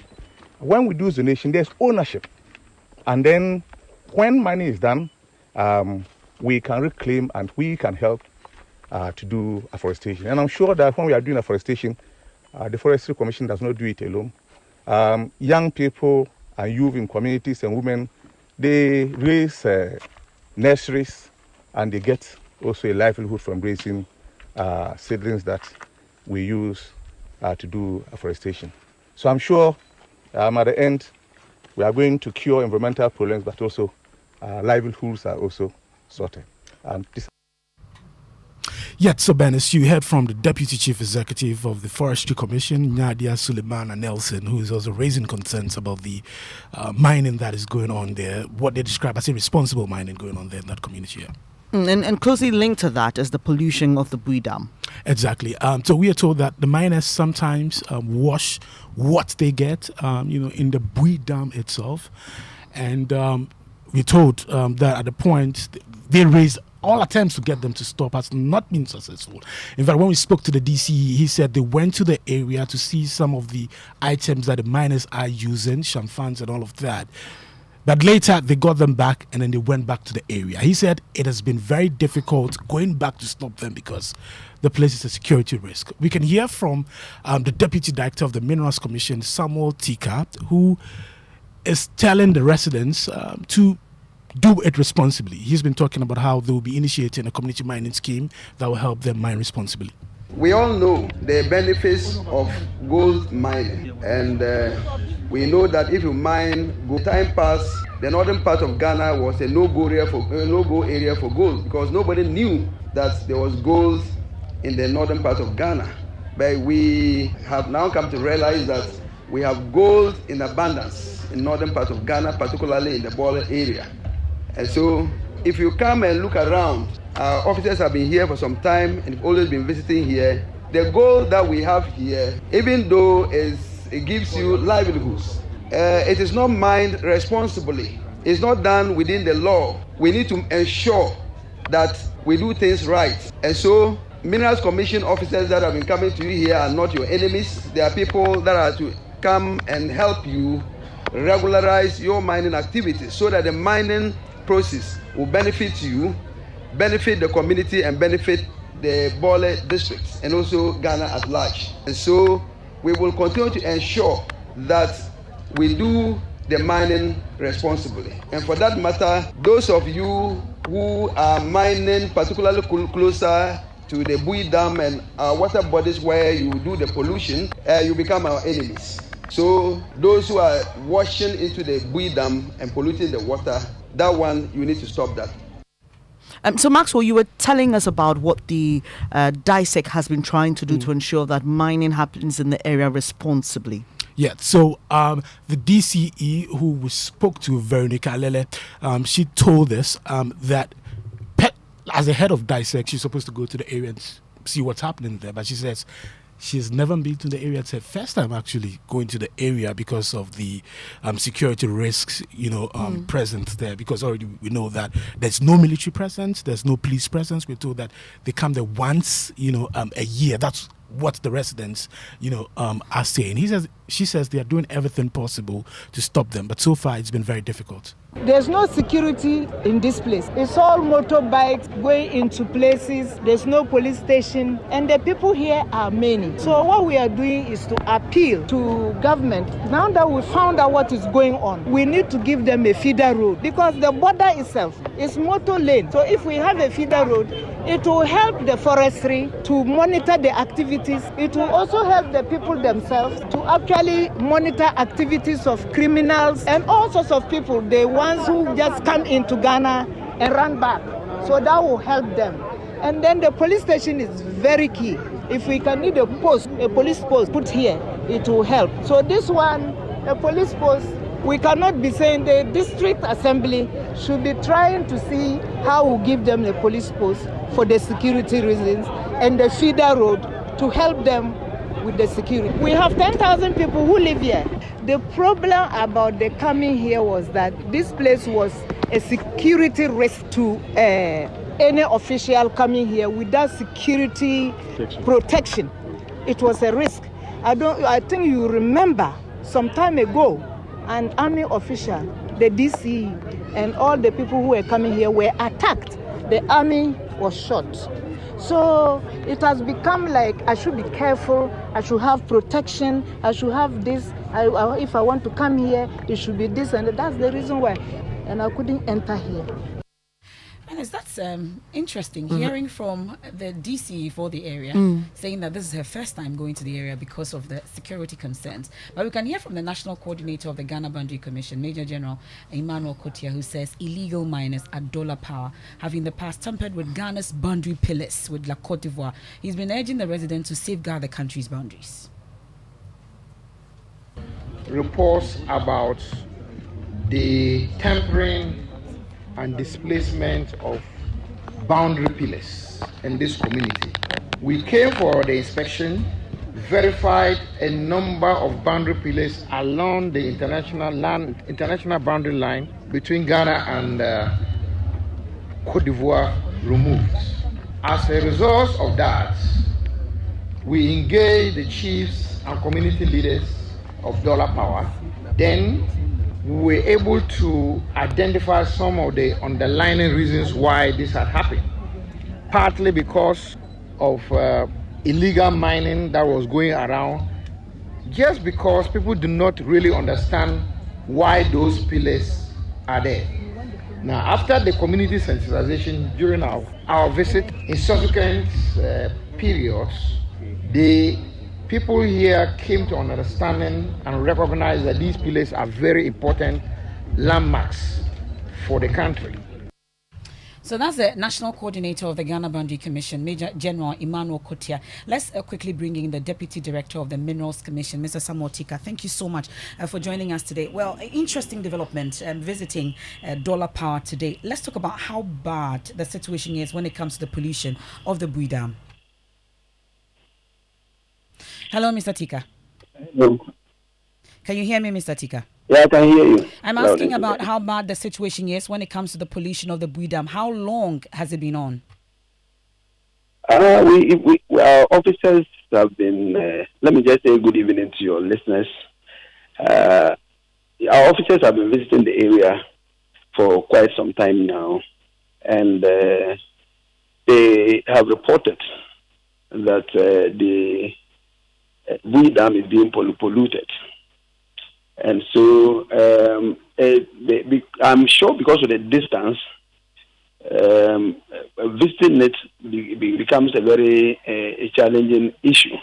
when we do zonation, there's ownership. And then when mining is done, we can reclaim and we can help to do afforestation. And I'm sure that when we are doing afforestation, the Forestry Commission does not do it alone. Young people and youth in communities and women, they raise nurseries and they get also a livelihood from raising seedlings that we use to do afforestation. So I'm sure at the end, we are going to cure environmental problems, but also livelihoods are also sorted. Yet, so Benis, you heard from the Deputy Chief Executive of the Forestry Commission, Nadia Suleimana Nelson, who is also raising concerns about the mining that is going on there, what they describe as irresponsible mining going on there in that community. Yeah. And closely linked to that is the pollution of the Bui Dam. Exactly. So we are told that the miners sometimes wash what they get, in the Bui Dam itself. And we're told that at the point they raised all attempts to get them to stop has not been successful. In fact, when we spoke to the DCE, he said they went to the area to see some of the items that the miners are using, champagnes and all of that. But later, they got them back and then they went back to the area. He said it has been very difficult going back to stop them because the place is a security risk. We can hear from the Deputy Director of the Minerals Commission, Samuel Tika, who is telling the residents to do it responsibly. He's been talking about how they will be initiating a community mining scheme that will help them mine responsibly. We all know the benefits of gold mining, and we know that if you mine gold, time pass, the northern part of Ghana was a no-go area for gold because nobody knew that there was gold in the northern part of Ghana. But we have now come to realize that we have gold in abundance in northern part of Ghana, particularly in the border area. And so if you come and look around, our officers have been here for some time and have always been visiting here. The gold that we have here, even though it gives you livelihoods, it is not mined responsibly. It's not done within the law. We need to ensure that we do things right. And so Minerals Commission officers that have been coming to you here are not your enemies. They are people that are to come and help you regularize your mining activities so that the mining process will benefit you, benefit the community, and benefit the Bole districts and also Ghana at large. And so we will continue to ensure that we do the mining responsibly. And for that matter, those of you who are mining particularly closer to the Bui Dam and water bodies where you do the pollution, you become our enemies. So those who are washing into the Bui Dam and polluting the water, that one, you need to stop that. So Maxwell, you were telling us about what the DISEC has been trying to do to ensure that mining happens in the area responsibly. Yeah, so the DCE who we spoke to, Veronica Lele, she told us that as a head of DISEC, she's supposed to go to the area and see what's happening there. But she says she's never been to the area. It's her first time actually going to the area because of the security risks, present there. Because already we know that there's no military presence, there's no police presence. We're told that they come there once, a year. That's what the residents, are saying. She says they are doing everything possible to stop them, but so far it's been very difficult. There's no security in this place. It's all motorbikes going into places. There's no police station, and the people here are many. So what we are doing is to appeal to government. Now that we found out what is going on, we need to give them a feeder road, because the border itself is motor lane. So if we have a feeder road, it will help the forestry to monitor the activities. It will also help the people themselves to actually monitor activities of criminals and all sorts of people, the ones who just come into Ghana and run back. So that will help them. And then the police station is very key. If we can need a police post put here, it will help. So this one, a police post, we cannot be saying the district assembly should be trying to see how we give them a police post for the security reasons and the feeder road to help them with the security. We have 10,000 people who live here. The problem about the coming here was that this place was a security risk to any official coming here without security protection. It was a risk. I think you remember some time ago, an army official, the DC, and all the people who were coming here were attacked. The army was shot. So it has become like I should be careful, I should have protection, I should have this. If I want to come here, it should be this, and that's the reason why. And I couldn't enter here. And that's interesting, hearing from the DC for the area, saying that this is her first time going to the area because of the security concerns. But we can hear from the National Coordinator of the Ghana Boundary Commission, Major General Emmanuel Kotia, who says illegal miners at dollar power have in the past tampered with Ghana's boundary pillars with La Côte d'Ivoire. He's been urging the residents to safeguard the country's boundaries. Reports about the tampering and displacement of boundary pillars in this community. We came for the inspection, verified a number of boundary pillars along the international boundary line between Ghana and Côte d'Ivoire removed. As a result of that, we engaged the chiefs and community leaders of dollar power. Then we were able to identify some of the underlying reasons why this had happened. Partly because of illegal mining that was going around, just because people do not really understand why those pillars are there. Now, after the community sensitization during our visit, in subsequent periods, the people here came to an understanding and recognize that these pillars are very important landmarks for the country. So that's the National Coordinator of the Ghana Boundary Commission, Major General Emmanuel Kotia. Let's quickly bring in the Deputy Director of the Minerals Commission, Mr. Samuel Tika. Thank you so much for joining us today. Well, interesting development visiting Dollar Power today. Let's talk about how bad the situation is when it comes to the pollution of the Bui Dam. Hello, Mr. Tika. Hello. Can you hear me, Mr. Tika? Yeah, I can hear you. I'm asking about how bad the situation is when it comes to the pollution of the Bui Dam. How long has it been on? Our officers have been, let me just say good evening to your listeners. Our officers have been visiting the area for quite some time now, and they have reported that the Bui Dam is being polluted. And so I'm sure because of the distance, visiting it becomes a very challenging issue.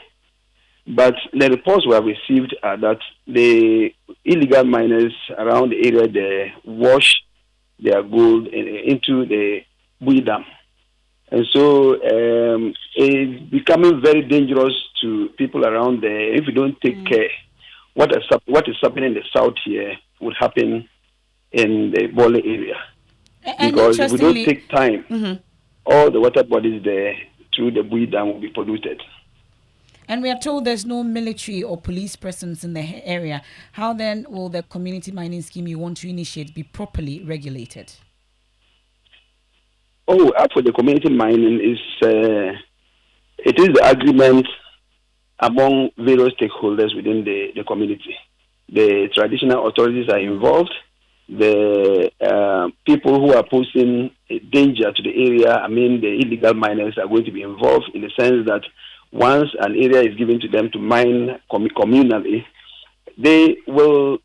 But the reports we have received are that the illegal miners around the area, they wash their gold into the Bui Dam. And so it's becoming very dangerous to people around there. If you don't take care, what is happening in the south here would happen in the Bole area. Because if we don't take time all the water bodies there through the Bui Dam will be polluted. And we are told there's no military or police presence in the area. How then will the community mining scheme you want to initiate be properly regulated? As for the community mining, it is the agreement among various stakeholders within the community. The traditional authorities are involved. The people who are posing a danger to the area, the illegal miners, are going to be involved in the sense that once an area is given to them to mine communally, they will,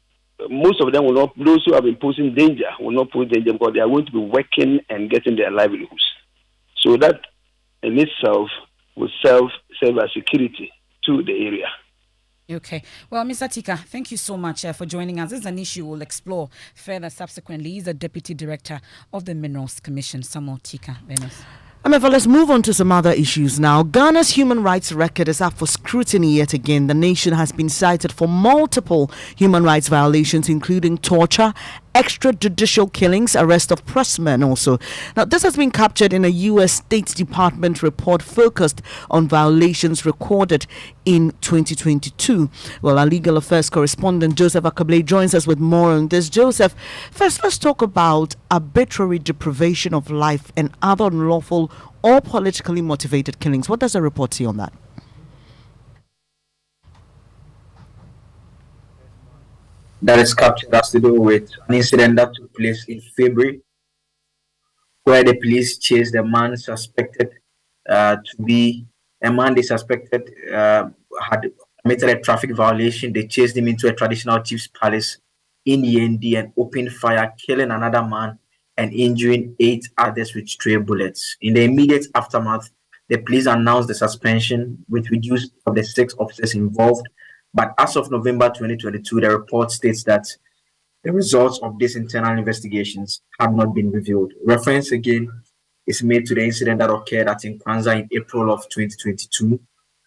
most of them will not, those who have been posing danger will not pose danger because they are going to be working and getting their livelihoods. So that in itself will serve as security to the area. Okay. Well, Mr. Tika, thank you so much for joining us. This is an issue we'll explore further subsequently. He's the Deputy Director of the Minerals Commission, Samuel Tika. Venus. Let's move on to some other issues now. Ghana's human rights record is up for scrutiny yet again. The nation has been cited for multiple human rights violations, including torture, extrajudicial killings, arrest of pressmen also. Now, this has been captured in a U.S. State Department report focused on violations recorded in 2022. Well, our legal affairs correspondent Joseph Akabley joins us with more on this. Joseph, first let's talk about arbitrary deprivation of life and other unlawful or politically motivated killings. What does the report say on that? That is captured has to do with an incident that took place in February, where the police chased a man suspected to be a man they suspected had committed a traffic violation. They chased him into a traditional chief's palace in Yendi and opened fire, killing another man and injuring 8 others with stray bullets. In the immediate aftermath, the police announced the suspension with reduced of the 6 officers involved. But as of November 2022, the report states that the results of these internal investigations have not been revealed. Reference again is made to the incident that occurred at Nkwanza in April of 2022,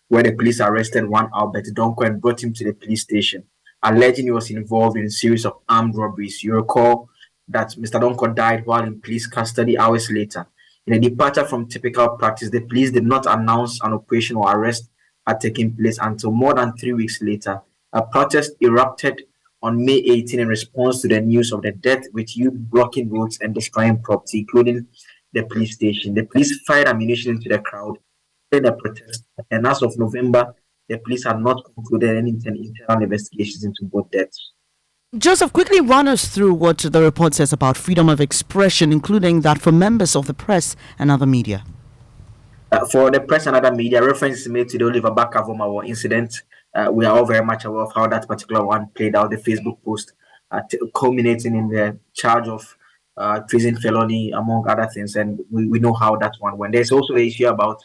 where the police arrested one Albert Donko and brought him to the police station, alleging he was involved in a series of armed robberies. You recall that Mr. Donko died while in police custody hours later. In a departure from typical practice, the police did not announce an operation or arrest had taken place until more than 3 weeks later. A protest erupted on May 18 in response to the news of the death, with youth blocking roads and destroying property, including the police station. The police fired ammunition into the crowd in the protest, and as of November, the police had not concluded any internal investigations into both deaths. Joseph, quickly run us through what the report says about freedom of expression, including that for members of the press and other media. For the press and other media, reference is made to the Oliver Bakavomawo incident. We are all very much aware of how that particular one played out, the Facebook post, culminating in the charge of treason, felony, among other things. And we know how that one went. There's also the issue about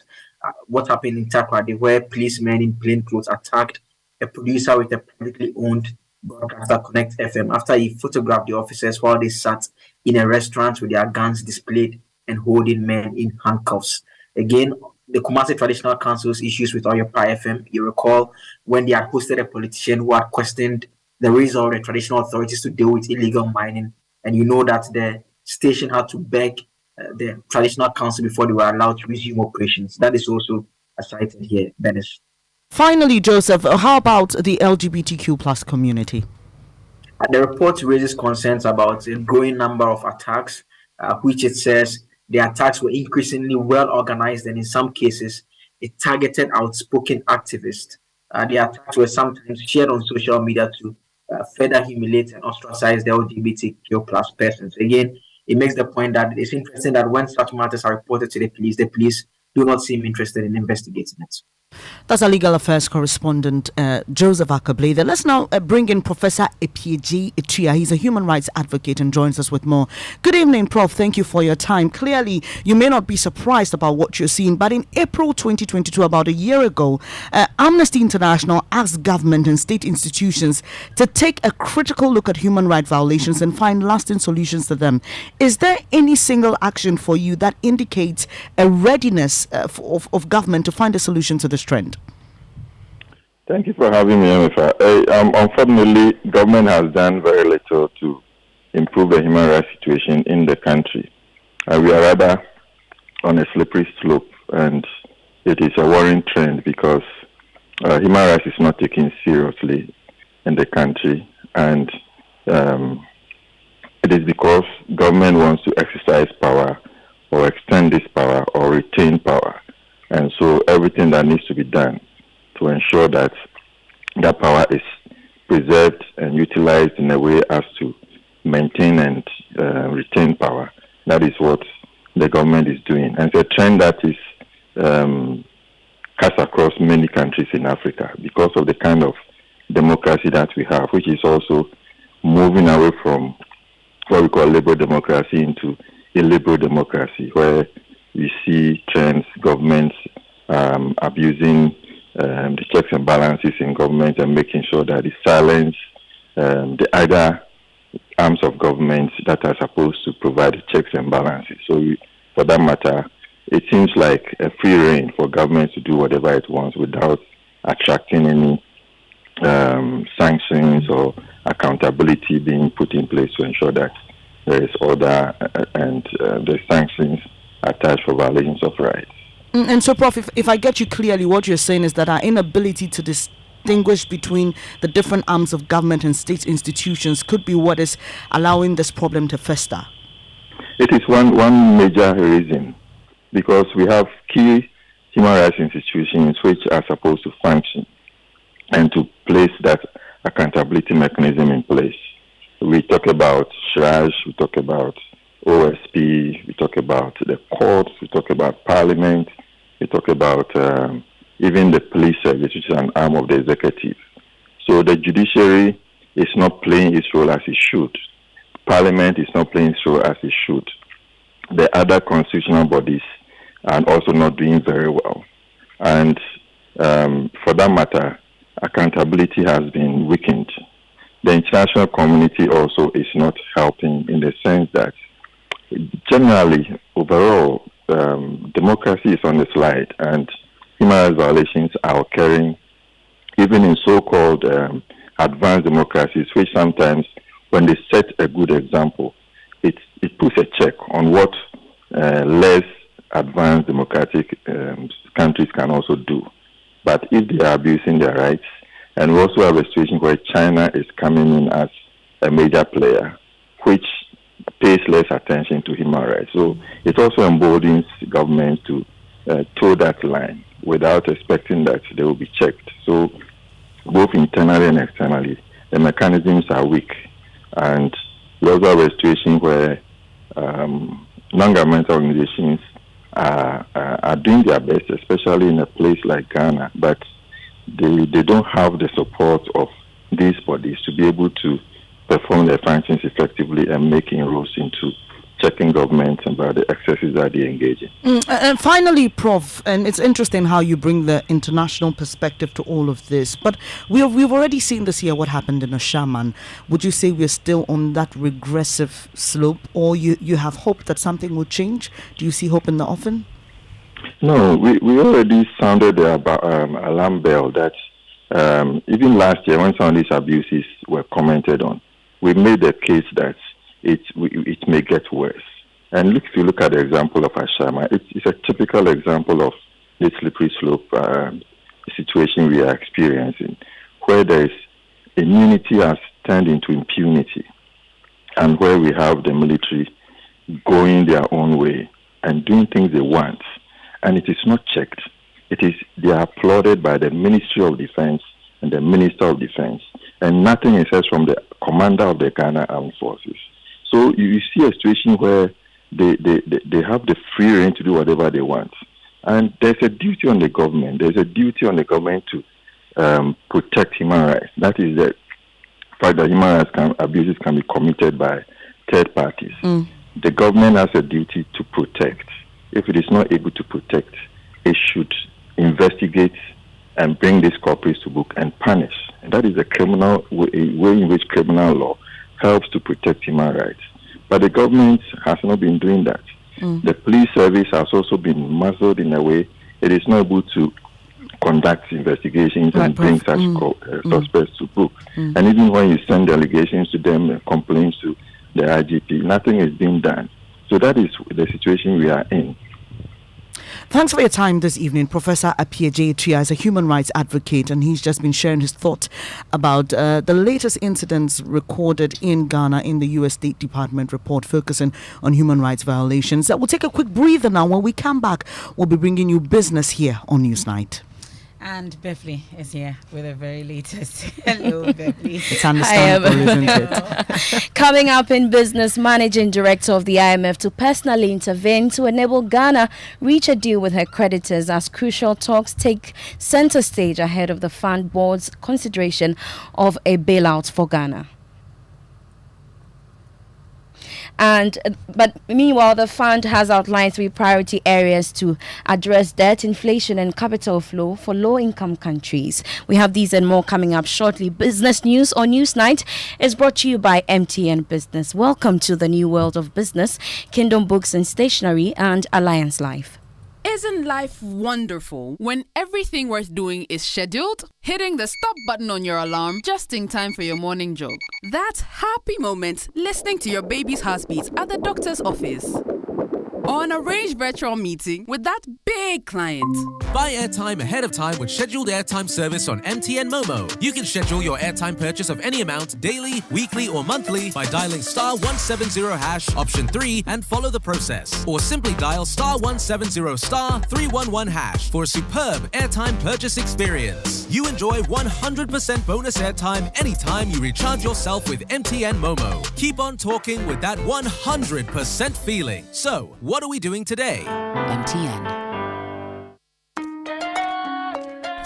what happened in Takoradi, where policemen in plain clothes attacked a producer with a privately owned broadcaster, Connect FM, after he photographed the officers while they sat in a restaurant with their guns displayed and holding men in handcuffs. Again, the Kumasi Traditional Council's issues with Oyopa FM, you recall when they had posted a politician who had questioned the reason of the traditional authorities to deal with illegal mining, and you know that the station had to beg the Traditional Council before they were allowed to resume operations. That is also cited here, Dennis. Finally, Joseph, how about the LGBTQ plus community? The report raises concerns about a growing number of attacks, which it says the attacks were increasingly well organized, and in some cases, it targeted outspoken activists. The attacks were sometimes shared on social media to further humiliate and ostracize the LGBTQ plus persons. Again, it makes the point that it's interesting that when such matters are reported to the police do not seem interested in investigating it. That's our legal affairs correspondent, Joseph Akabley. Let's now bring in Professor Epieji Itua. He's a human rights advocate and joins us with more. Good evening, Prof. Thank you for your time. Clearly, you may not be surprised about what you're seeing, but in April 2022, about a year ago, Amnesty International asked government and state institutions to take a critical look at human rights violations and find lasting solutions to them. Is there any single action for you that indicates a readiness of government to find a solution to this trend? Thank you for having me, Amifa. Unfortunately, government has done very little to improve the human rights situation in the country. We are rather on a slippery slope, and it is a worrying trend because human rights is not taken seriously in the country, and it is because government wants to exercise power or extend this power or retain power. And so everything that needs to be done to ensure that that power is preserved and utilized in a way as to maintain and retain power. That is what the government is doing. And it's a trend that is cast across many countries in Africa because of the kind of democracy that we have, which is also moving away from what we call liberal democracy into illiberal democracy, where we see trends, governments abusing the checks and balances in government and making sure that it silence the other arms of government that are supposed to provide the checks and balances. So for that matter, it seems like a free rein for government to do whatever it wants without attracting any sanctions or accountability being put in place to ensure that there is order and the sanctions attached for violations of rights. And so, Prof, if I get you clearly, what you're saying is that our inability to distinguish between the different arms of government and state institutions could be what is allowing this problem to fester. It is one major reason, because we have key human rights institutions which are supposed to function and to place that accountability mechanism in place. We talk about SHRAJ, we talk about OSP, we talk about the courts, we talk about parliament, we talk about even the police service, which is an arm of the executive. So the judiciary is not playing its role as it should. Parliament is not playing its role as it should. The other constitutional bodies are also not doing very well. And for that matter, accountability has been weakened. The international community also is not helping in the sense that generally, overall, democracy is on the slide and human rights violations are occurring even in so-called advanced democracies, which sometimes, when they set a good example, it puts a check on what less advanced democratic countries can also do. But if they are abusing their rights, and we also have a situation where China is coming in as a major player, which pays less attention to human rights. So it also emboldens governments to toe that line without expecting that they will be checked. So both internally and externally, the mechanisms are weak. And we also have a situation where non-governmental organizations are doing their best, especially in a place like Ghana, but they don't have the support of these bodies to be able to perform their functions effectively and make inroads into checking governments about the excesses that they engage in. And finally, Prof, and it's interesting how you bring the international perspective to all of this, but we've already seen this year what happened in Oshaman. Would you say we're still on that regressive slope, or you have hope that something will change? Do you see hope in the offing? No, we already sounded the alarm bell that even last year when some of these abuses were commented on, we made the case that it may get worse. And if you look at the example of Ashama, it's a typical example of the slippery slope situation we are experiencing, where there is immunity has turned into impunity, and where we have the military going their own way and doing things they want, and it is not checked. They are applauded by the Ministry of Defense and the Minister of Defense, and nothing is said from the commander of the Ghana Armed Forces. So you see a situation where they have the free rein to do whatever they want. And there's a duty on the government. There's a duty on the government to protect human rights. That is the fact that human rights abuses can be committed by third parties. The government has a duty to protect. If it is not able to protect, it should investigate and bring these culprits to book and punish. And that is a way in which criminal law helps to protect human rights. But the government has not been doing that. The police service has also been muzzled in a way it is not able to conduct investigations and bring such suspects to book. And even when you send delegations to them and complaints to the IGP, nothing is being done. So that is the situation we are in. Thanks for your time this evening. Professor Appiah J. is a human rights advocate, and he's just been sharing his thought about the latest incidents recorded in Ghana in the U.S. State Department report focusing on human rights violations. We'll take a quick breather now. When we come back, we'll be bringing you business here on Newsnight. And Beverly is here with the very latest. Hello, Beverly. It's understandable, isn't it? Coming up in business, Managing Director of the IMF to personally intervene to enable Ghana reach a deal with her creditors as crucial talks take center stage ahead of the fund board's consideration of a bailout for Ghana. But meanwhile, the fund has outlined 3 priority areas to address debt, inflation, and capital flow for low-income countries. We have these and more coming up shortly. Business News on Newsnight is brought to you by MTN Business. Welcome to the new world of business, Kingdom Books and Stationery, and Alliance Life. Isn't life wonderful when everything worth doing is scheduled? Hitting the stop button on your alarm just in time for your morning jog. That happy moment listening to your baby's heartbeat at the doctor's office. Or an arranged virtual meeting with that big client. Buy airtime ahead of time with scheduled airtime service on MTN Momo. You can schedule your airtime purchase of any amount daily, weekly, or monthly by dialing *170# option 3 and follow the process. Or simply dial *170*311# for a superb airtime purchase experience. You enjoy 100% bonus airtime anytime you recharge yourself with MTN Momo. Keep on talking with that 100% feeling. So, what are we doing today? MTN.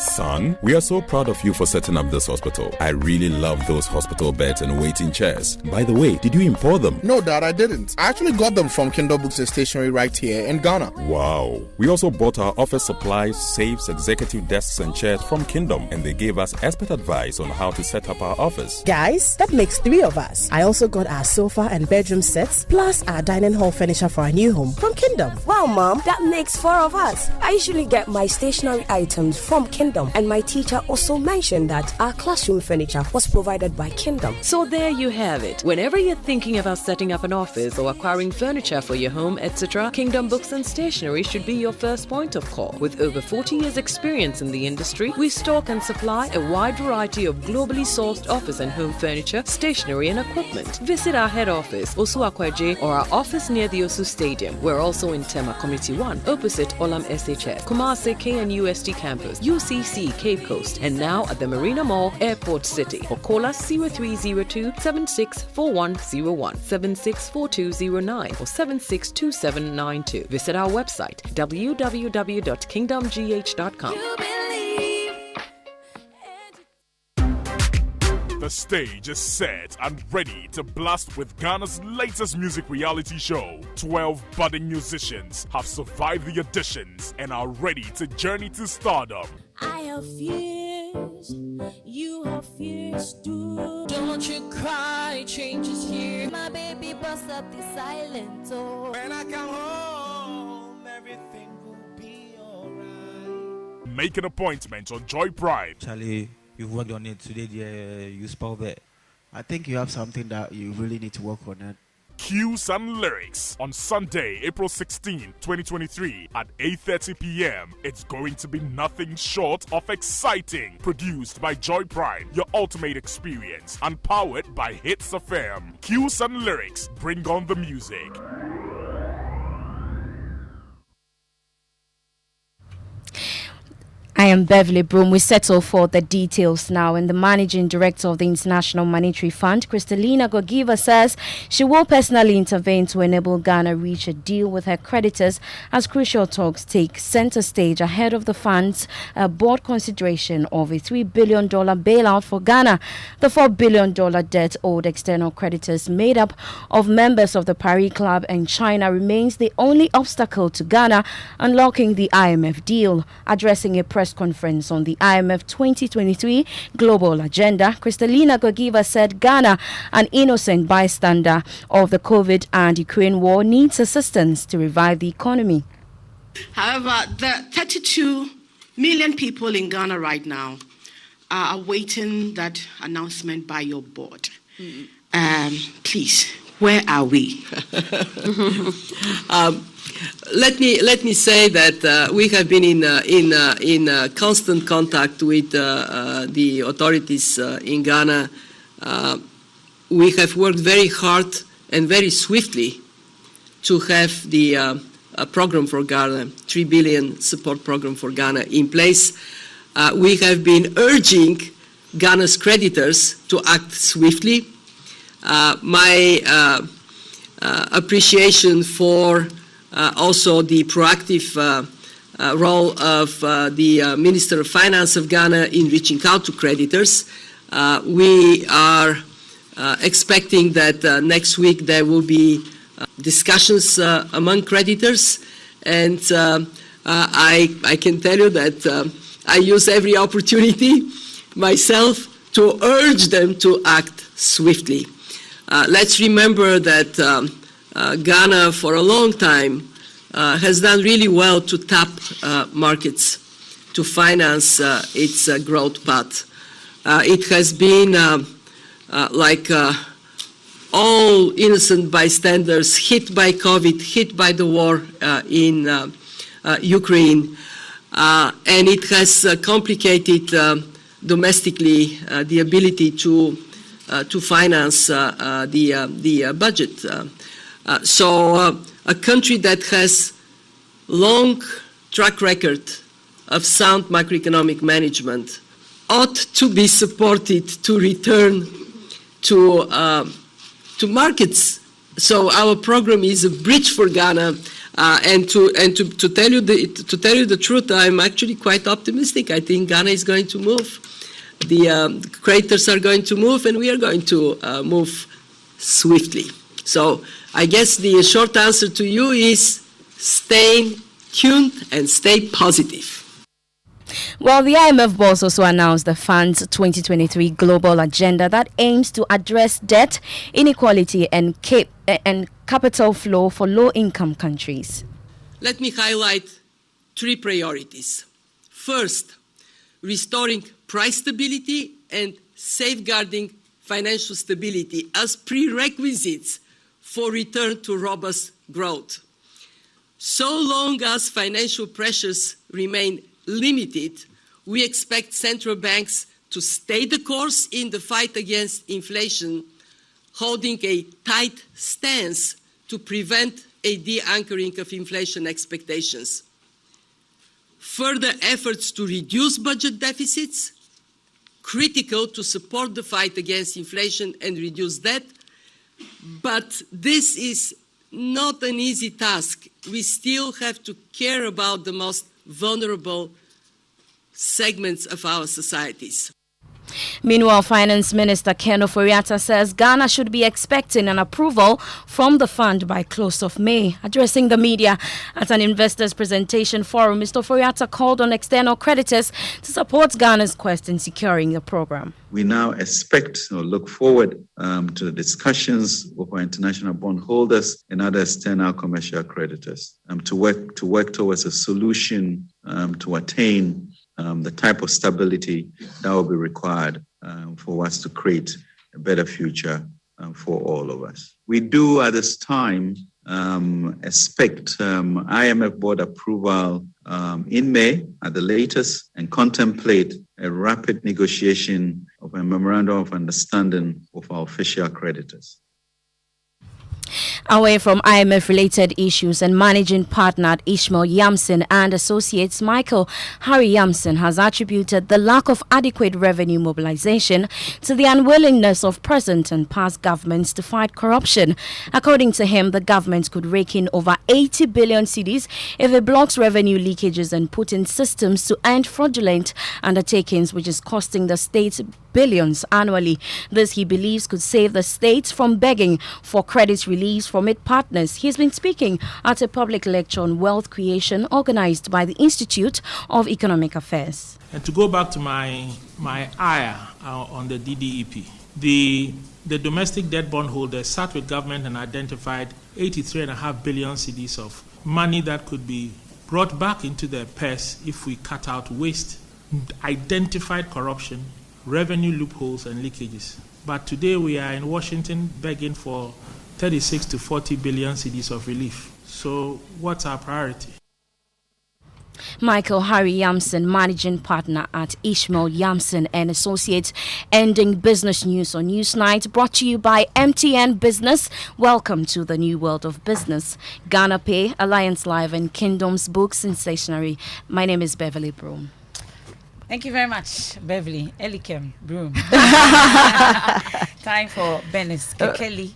Son, we are so proud of you for setting up this hospital. I really love those hospital beds and waiting chairs. By the way, did you import them? No, Dad, I didn't. I actually got them from Kingdom Books and Stationery right here in Ghana. Wow. We also bought our office supplies, safes, executive desks and chairs from Kingdom, and they gave us expert advice on how to set up our office. Guys, that makes 3 of us. I also got our sofa and bedroom sets, plus our dining hall furniture for our new home from Kingdom. Wow, Mom, that makes 4 of us. I usually get my stationery items from Kingdom, and my teacher also mentioned that our classroom furniture was provided by Kingdom. So there you have it. Whenever you're thinking about setting up an office or acquiring furniture for your home, etc., Kingdom Books and Stationery should be your first point of call. With over 40 years experience in the industry, we stock and supply a wide variety of globally sourced office and home furniture, stationery and equipment. Visit our head office, Osu Akwaje, or our office near the Osu Stadium. We're also in Tema Community 1, opposite Olam SHF, Kumasi KNUST Campus, UCC Cape Coast, and now at the Marina Mall, Airport City. Or call us 0302-764101, 764209, or 762792. Visit our website www.kingdomgh.com. The stage is set and ready to blast with Ghana's latest music reality show. 12 budding musicians have survived the auditions and are ready to journey to stardom. I have fears, you have fears too. Don't you cry, change is here. My baby bust up the silent door. When I come home, everything will be alright. Make an appointment on Joy Prime. Charlie, you've worked on it today, you spelled it. I think you have something that you really need to work on it. Cues and lyrics on Sunday, April 16, 2023 at 8:30 p.m. It's going to be nothing short of exciting. Produced by Joy Prime, your ultimate experience, and powered by Hits FM. Cues and lyrics, bring on the music. I am Beverly Broom. We settle for the details now. And the managing director of the International Monetary Fund, Kristalina Gorgieva, says she will personally intervene to enable Ghana reach a deal with her creditors as crucial talks take center stage ahead of the fund's board consideration of a $3 billion bailout for Ghana. The $4 billion debt owed external creditors made up of members of the Paris Club and China remains the only obstacle to Ghana unlocking the IMF deal. Addressing a press conference on the IMF 2023 global agenda, Kristalina Gorgieva said Ghana, an innocent bystander of the COVID and Ukraine war, needs assistance to revive the economy. However, the 32 million people in Ghana right now are awaiting that announcement by your board. Please Where are we? Let me say that we have been in constant contact with the authorities in Ghana. We have worked very hard and very swiftly to have the program for Ghana, 3 billion support program for Ghana in place. We have been urging Ghana's creditors to act swiftly. My appreciation for also the proactive role of the Minister of Finance of Ghana in reaching out to creditors. We are expecting that next week there will be discussions among creditors, and I can tell you that I use every opportunity myself to urge them to act swiftly. Let's remember that Ghana, for a long time, has done really well to tap markets to finance its growth path. It has been like all innocent bystanders hit by COVID, hit by the war in Ukraine, and it has complicated domestically the ability to finance the budget. So a country that has long track record of sound macroeconomic management ought to be supported to return to markets. So our program is a bridge for Ghana, and to tell you the truth, I'm actually quite optimistic. I think Ghana is going to move. The creditors are going to move, and we are going to move swiftly. So I guess the short answer to you is stay tuned and stay positive. Well, the IMF boss also announced the fund's 2023 global agenda that aims to address debt, inequality, and capital flow for low-income countries. Let me highlight 3 priorities. First, restoring price stability and safeguarding financial stability as prerequisites for return to robust growth. So long as financial pressures remain limited, we expect central banks to stay the course in the fight against inflation, holding a tight stance to prevent a de-anchoring of inflation expectations. Further efforts to reduce budget deficits, critical to support the fight against inflation and reduce debt, but this is not an easy task. We still have to care about the most vulnerable segments of our societies. Meanwhile, Finance Minister Ken Ofori-Atta says Ghana should be expecting an approval from the fund by close of May. Addressing the media at an investors presentation forum, Mr. Ofori-Atta called on external creditors to support Ghana's quest in securing the program. We now expect or look forward to the discussions with our international bondholders and other external commercial creditors to work towards a solution to attain the type of stability that will be required for us to create a better future for all of us. We do at this time expect IMF board approval in May at the latest and contemplate a rapid negotiation of a memorandum of understanding with our official creditors. Away from IMF-related issues, and managing partner at Ishmael Yamson and Associates Michael Harry Yamson has attributed the lack of adequate revenue mobilization to the unwillingness of present and past governments to fight corruption. According to him, the government could rake in over 80 billion cedis if it blocks revenue leakages and put in systems to end fraudulent undertakings, which is costing the state billions annually. This, he believes, could save the state from begging for credit release from its partners. He has been speaking at a public lecture on wealth creation organized by the Institute of Economic Affairs. And to go back to my ire on the DDEP, the domestic debt bondholders sat with government and identified 83.5 billion cedis of money that could be brought back into their purse if we cut out waste, identified corruption, revenue loopholes and leakages. But today we are in Washington begging for 36 to 40 billion cedis of relief. So what's our priority? Michael Harry Yamson, managing partner at Ishmael Yamson and Associates, ending business news on Newsnight, brought to you by MTN Business. Welcome to the new world of business. Ghana Pay, Alliance Live, and Kingdom's Books and Stationery. My name is Beverly Broom. Thank you very much, Beverly. Elikem Broom. Time for Benis Kelly.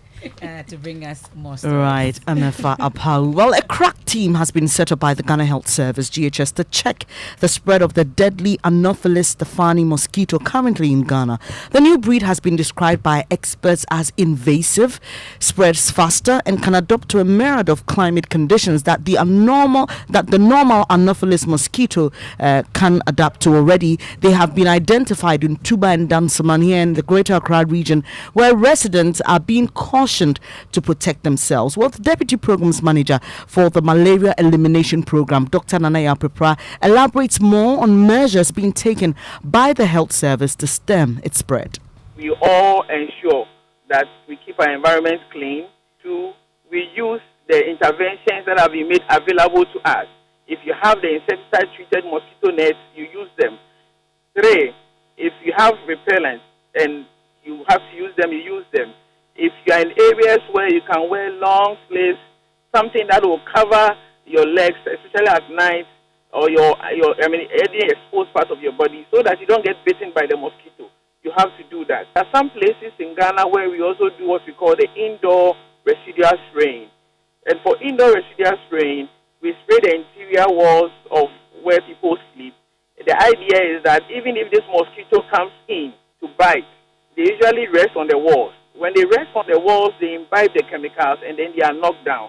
To bring us more stories. Right, Amefa Apau. Well, a crack team has been set up by the Ghana Health Service, GHS, to check the spread of the deadly Anopheles stephani mosquito currently in Ghana. The new breed has been described by experts as invasive, spreads faster, and can adapt to a myriad of climate conditions that the normal Anopheles mosquito can adapt to already. They have been identified in Tuba and Dansoman here in the Greater Accra region, where residents are being cautioned to protect themselves. Well, the Deputy Programs Manager for the Malaria Elimination Program, Dr. Nanaya Pepra, elaborates more on measures being taken by the health service to stem its spread. We all ensure that we keep our environment clean. 2, we use the interventions that have been made available to us. If you have the insecticide-treated mosquito nets, you use them. 3, if you have repellents and you have to use them, you use them. If you are in areas where you can wear long sleeves, something that will cover your legs, especially at night, or any exposed part of your body, so that you don't get bitten by the mosquito, you have to do that. There are some places in Ghana where we also do what we call the indoor residual spraying. And for indoor residual spraying, we spray the interior walls of where people sleep. The idea is that even if this mosquito comes in to bite, they usually rest on the walls. When they rest on the walls, they imbibe the chemicals and then they are knocked down.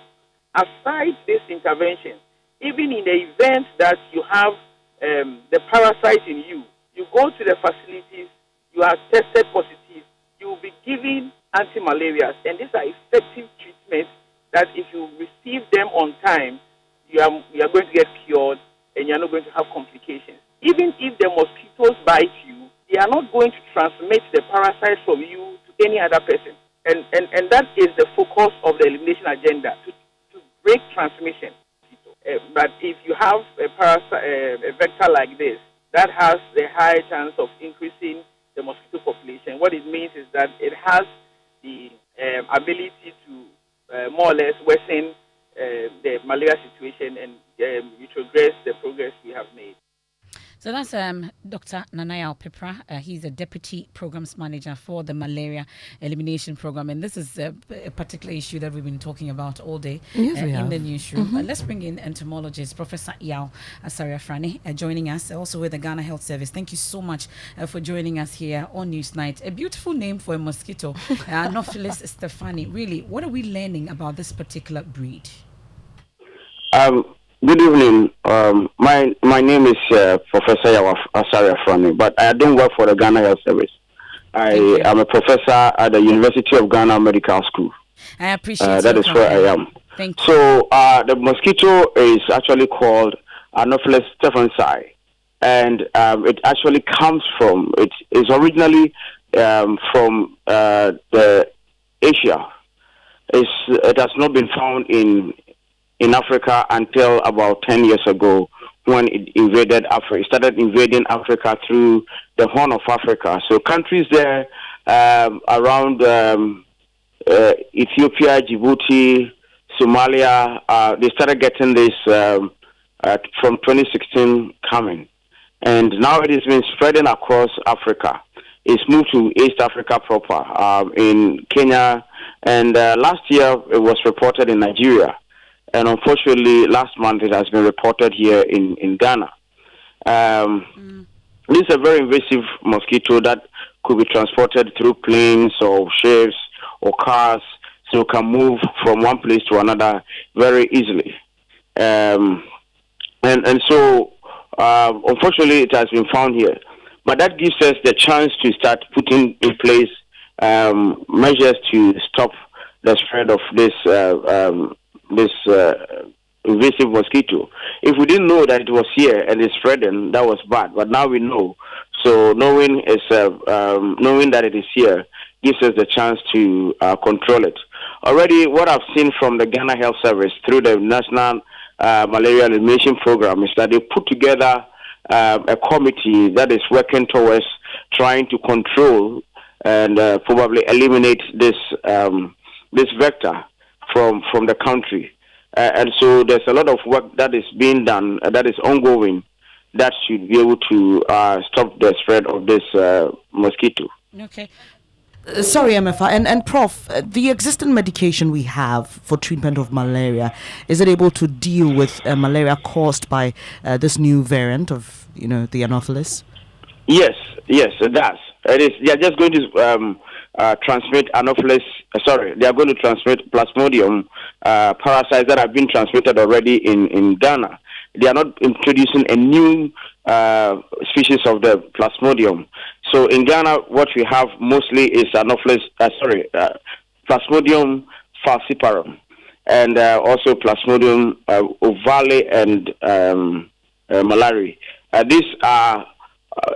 Aside this intervention, even in the event that you have the parasite in you, you go to the facilities, you are tested positive, you will be given anti-malarials, and these are effective treatments that if you receive them on time, you are going to get cured and you are not going to have complications. Even if the mosquitoes bite you, they are not going to transmit the parasite from you to any other person. And that is the focus of the elimination agenda, to break transmission. But if you have a vector like this, that has a high chance of increasing the mosquito population. What it means is that it has the ability to more or less worsen the malaria situation and retrogress the progress we have made. So that's Dr. Nanaya Pepra. He's a Deputy Programs Manager for the Malaria Elimination Program. And this is a particular issue that we've been talking about all day in the newsroom. Mm-hmm. Let's bring in entomologist Professor Yao Asariafrani joining us, also with the Ghana Health Service. Thank you so much for joining us here on Newsnight. A beautiful name for a mosquito, Anopheles stephani. Really, what are we learning about this particular breed? Good evening. My name is Professor Yao Asariafrani, but I don't work for the Ghana Health Service. I am a professor at the University of Ghana Medical School. I appreciate that is where I am. Thank you. So the mosquito is actually called Anopheles stephani, and it actually comes from, it is originally from the Asia. It has not been found in Africa until about 10 years ago, when it invaded Africa. It started invading Africa through the Horn of Africa. So countries there around Ethiopia, Djibouti, Somalia, they started getting this from 2016 coming. And now it has been spreading across Africa. It's moved to East Africa proper, in Kenya, and last year it was reported in Nigeria. And unfortunately, last month it has been reported here in Ghana. This is a very invasive mosquito that could be transported through planes or ships or cars, so it can move from one place to another very easily. And so, unfortunately, it has been found here. But that gives us the chance to start putting in place measures to stop the spread of this invasive mosquito. If we didn't know that it was here and it's spreading, that was bad. But now we know. So knowing that it is here gives us the chance to control it. already what I've seen from the Ghana Health Service through the National Malaria Elimination Program is that they put together a committee that is working towards trying to control and probably eliminate this vector from the country. And so there's a lot of work that is being done, that is ongoing, that should be able to stop the spread of this mosquito. Okay. Sorry, MFA. And Prof, the existing medication we have for treatment of malaria, is it able to deal with malaria caused by this new variant of, the Anopheles? Yes, it does. It is. They are just going to transmit Anopheles. They are going to transmit Plasmodium parasites that have been transmitted already in Ghana. They are not introducing a new species of the Plasmodium. So in Ghana, what we have mostly is Anopheles. Plasmodium falciparum, and also Plasmodium ovale and malariae. These are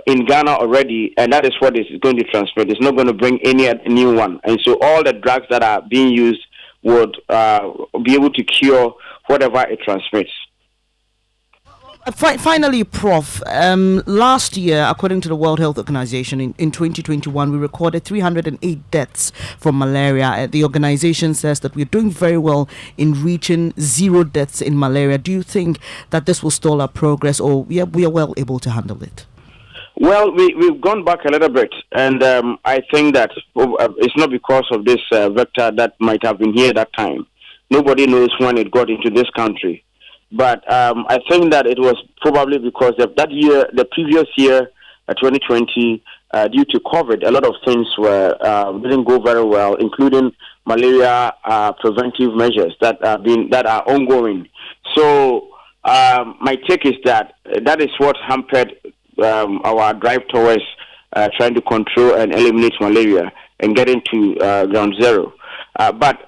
in Ghana already, and that is what is going to transmit. It's not going to bring any new one. And so all the drugs that are being used would be able to cure whatever it transmits. Finally, Prof, last year, according to the World Health Organization, in 2021, we recorded 308 deaths from malaria. The organization says that we're doing very well in reaching 0 deaths in malaria. Do you think that this will stall our progress, or we are well able to handle it? Well, we've gone back a little bit, and I think that it's not because of this vector that might have been here that time. Nobody knows when it got into this country. But I think that it was probably because of that year, the previous year, 2020, due to COVID, a lot of things didn't go very well, including malaria preventive measures that are ongoing. So my take is that is what hampered our drive towards trying to control and eliminate malaria and getting to ground zero. But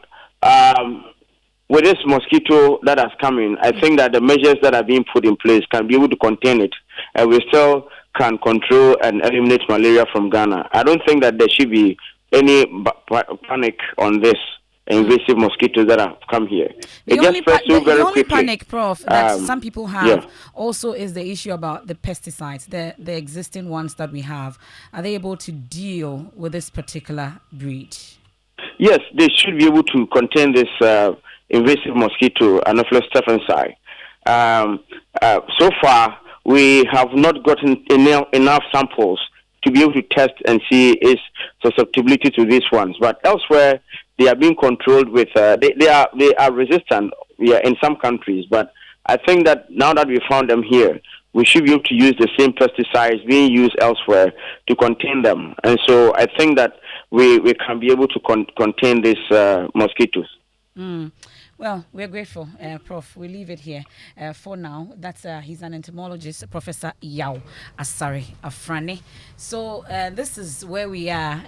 with this mosquito that has come in, I think that the measures that are being put in place can be able to contain it, and we still can control and eliminate malaria from Ghana. I don't think that there should be any panic on this invasive mosquitoes that have come here. The only panic, Prof, that some people have also is the issue about the pesticides, the existing ones that we have. Are they able to deal with this particular breed? Yes, they should be able to contain this invasive mosquito, Anopheles stephensi. So far, we have not gotten enough samples to be able to test and see its susceptibility to these ones. But elsewhere, they are being controlled with. They are resistant. In some countries, but I think that now that we found them here, we should be able to use the same pesticides being used elsewhere to contain them. And so I think that we can be able to contain these mosquitoes. Well, we're grateful, Prof. We leave it here for now. That's he's an entomologist, Professor Yao Asari Afrani. So this is where we are.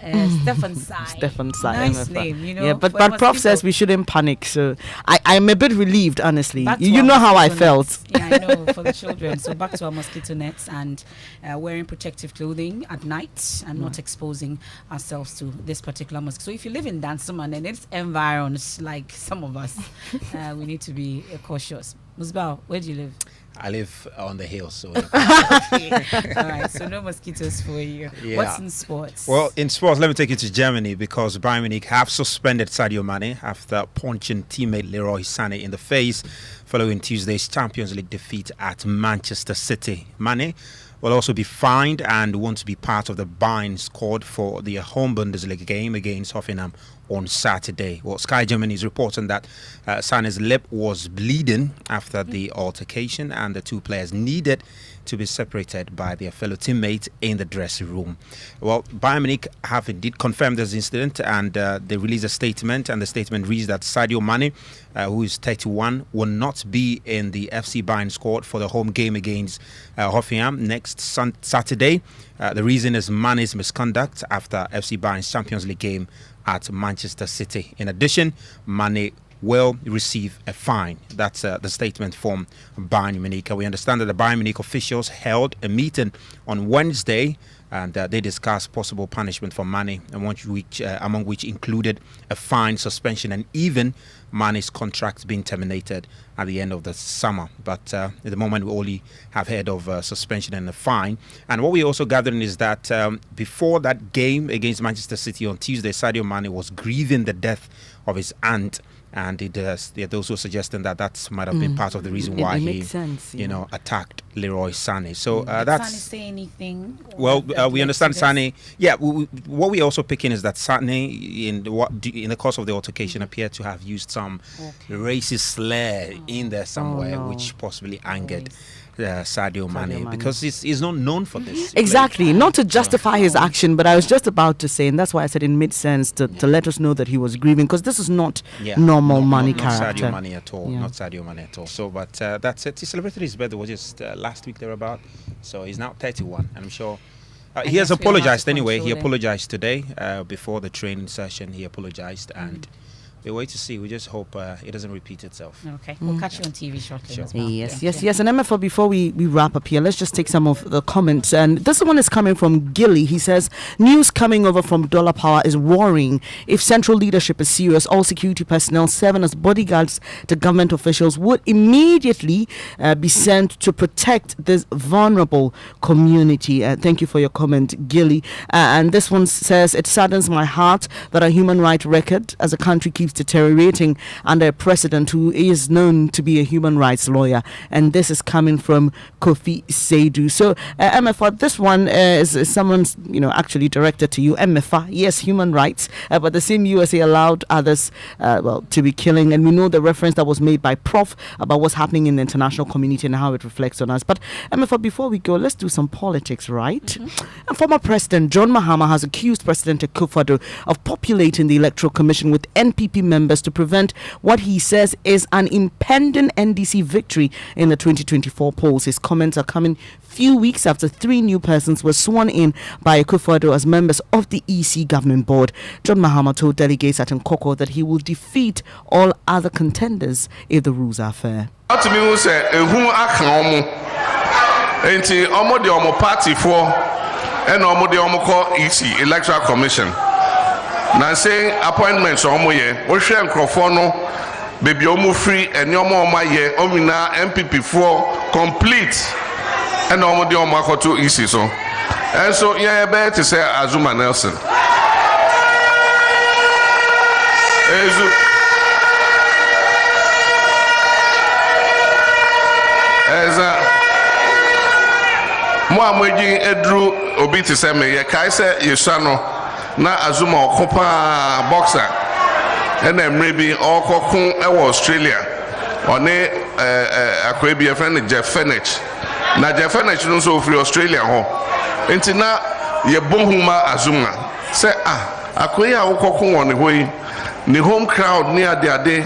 Stefan Sai. Stefan Sai. Nice name, Yeah, but Prof says we shouldn't panic. So I'm a bit relieved, honestly. You know how I felt. Yeah, I know, for the children. So back to our mosquito nets and wearing protective clothing at night and not exposing ourselves to this particular mosquito. So if you live in Dansoman and its environs, like some of us, we need to be cautious. Musbao, where do you live? I live on the hill, so. Okay. All right, so no mosquitoes for you. Yeah. What's in sports? Well, in sports, let me take you to Germany because Bayern Munich have suspended Sadio Mane after punching teammate Leroy Sané in the face following Tuesday's Champions League defeat at Manchester City. Mane will also be fined and won't be part of the Bayern squad for the home Bundesliga game against Hoffenheim on Saturday. Well, Sky Germany is reporting that Sané's lip was bleeding after the altercation and the two players needed to be separated by their fellow teammates in the dressing room. Well, Bayern Munich have indeed confirmed this incident and they released a statement, and the statement reads that Sadio Mane, who is 31, will not be in the FC Bayern squad for the home game against Hoffenheim next Saturday. The reason is Mane's misconduct after FC Bayern's Champions League game at Manchester City. In addition, Mane will receive a fine. That's the statement from Bayern Munich. We understand that the Bayern Munich officials held a meeting on Wednesday and they discussed possible punishment for Mane, among which included a fine, suspension, and even Mane's contract being terminated at the end of the summer. But at the moment, we only have heard of suspension and a fine. And what we also gathering is that before that game against Manchester City on Tuesday, Sadio Mane was grieving the death of his aunt. And they're also suggesting that might have been part of the reason why he, attacked Leroy Sané. So did that's. Sané say anything? Well, we understand Sané. Yeah, what we also pick in is that Sané, in the course of the altercation, appeared to have used some racist slur in there somewhere, which possibly angered Sadio Mane, because he's not known for this. Exactly, not to justify his action, but I was just about to say, and that's why I said it made sense to let us know that he was grieving, because this is not normal Mane character. Not Sadio Mane at all. Not Sadio Mane at all. So, but that's it. He celebrated his birthday was just last week thereabout. So he's now 31, and I'm sure. He has apologized anyway. He apologized today before the training session. He apologized, and we wait to see. We just hope it doesn't repeat itself. Okay, we'll catch you on TV shortly as well. Yes. And MFO, before we wrap up here, let's just take some of the comments. And this one is coming from Gilly. He says, news coming over from Dollar Power is worrying. If central leadership is serious, all security personnel serving as bodyguards to government officials would immediately be sent to protect this vulnerable community. Thank you for your comment, Gilly. And this one says, it saddens my heart that our human rights record as a country keeps deteriorating under a president who is known to be a human rights lawyer, and this is coming from Kofi Seidu. So MFA, this one is someone's actually directed to you. MFA, yes, human rights, but the same USA allowed others to be killing, and we know the reference that was made by Prof about what's happening in the international community and how it reflects on us. But MFA, before we go, let's do some politics, right? And former President John Mahama has accused President Akufo-Addo of populating the Electoral Commission with NPP members to prevent what he says is an impending NDC victory in the 2024 polls. His comments are coming few weeks after 3 new persons were sworn in by Akufo-Addo as members of the EC governing board. John Mahama told delegates at Nkoko that he will defeat all other contenders if the rules are fair. EC Electoral Commission. Now saying appointments on moye, we share microphone, baby omu free and your mom my year, omina MPP4 complete and omo de omo to EC so. And so yeah, better to say Azuma Nelson. Moi amweji edru obi ti se me ye kai se yesano na Azuma okopa boxer and emre bi okokun e Australia one akwa bi e friend Jeff Fenech na Jeff Fenech no so free Australia ho enti na ye bohuma Azuma se akwa ya okokun won ho yi ni home crowd ni ade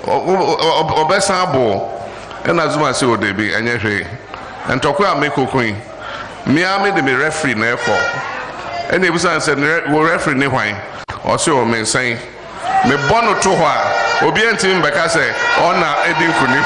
obesa abo and Azuma se odebi enye hwe entokwa amekokun Miami de me referee na for and it was said we referee ni hwan or so me saying me bono to ho a obi antim beka say ona edin kuni.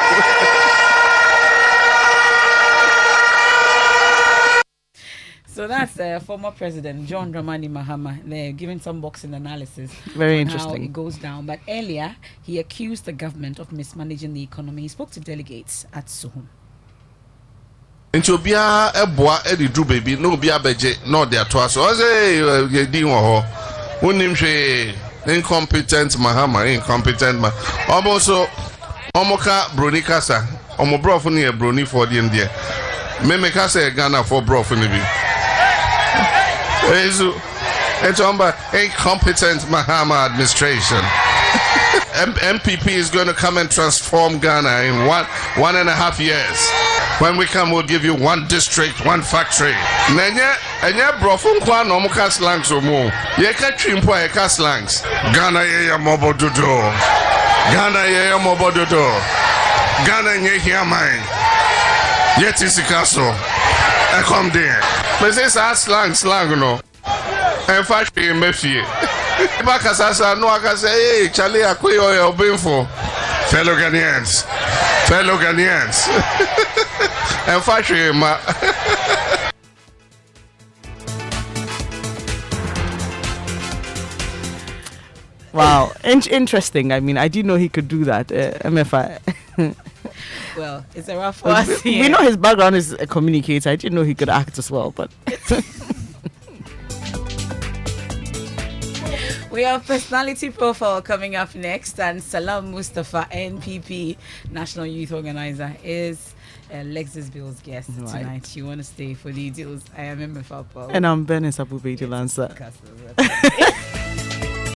So that's former President John Dramani Mahama. They're giving some boxing analysis. Very on interesting. How it goes down. But earlier, he accused the government of mismanaging the economy. He spoke to delegates at Suhum. Into obia eboa edi du baby no obia beje no de ato aso o say di won ho wonim hwe incompetent Mahama incompetent ma almost omoka broni kasa omo brof no ye broni for the India me kasa Ghana for brof no bi ezu etomba incompetent Mahama administration. MPP is going to come and transform Ghana in 1.5 years. When we come, we'll give you 1 district, 1 factory. Enya brofun kwa no muka slangs omo. Ye ka twimpo ye ka slangs. Ghana ye ya mobododo. Ghana ye ya mobododo. Ghana nye hiamai. Ye tisikaso. E come there. Me say slang no. En factory mefie. Bakasasa no akase hey Charlie akwe oyo benfo. Fellow Ghanaians. And factory ma Wow, interesting. I mean, I didn't know he could do that. MFI. Well, it's a rough one. We know his background is a communicator. I didn't know he could act as well, but. We have personality profile coming up next, and Salam Mustapha, NPP National Youth Organizer, is Lexis Bill's guest tonight. You want to stay for details? I am MFA Paul. And I'm Benis Abubeji Lancer.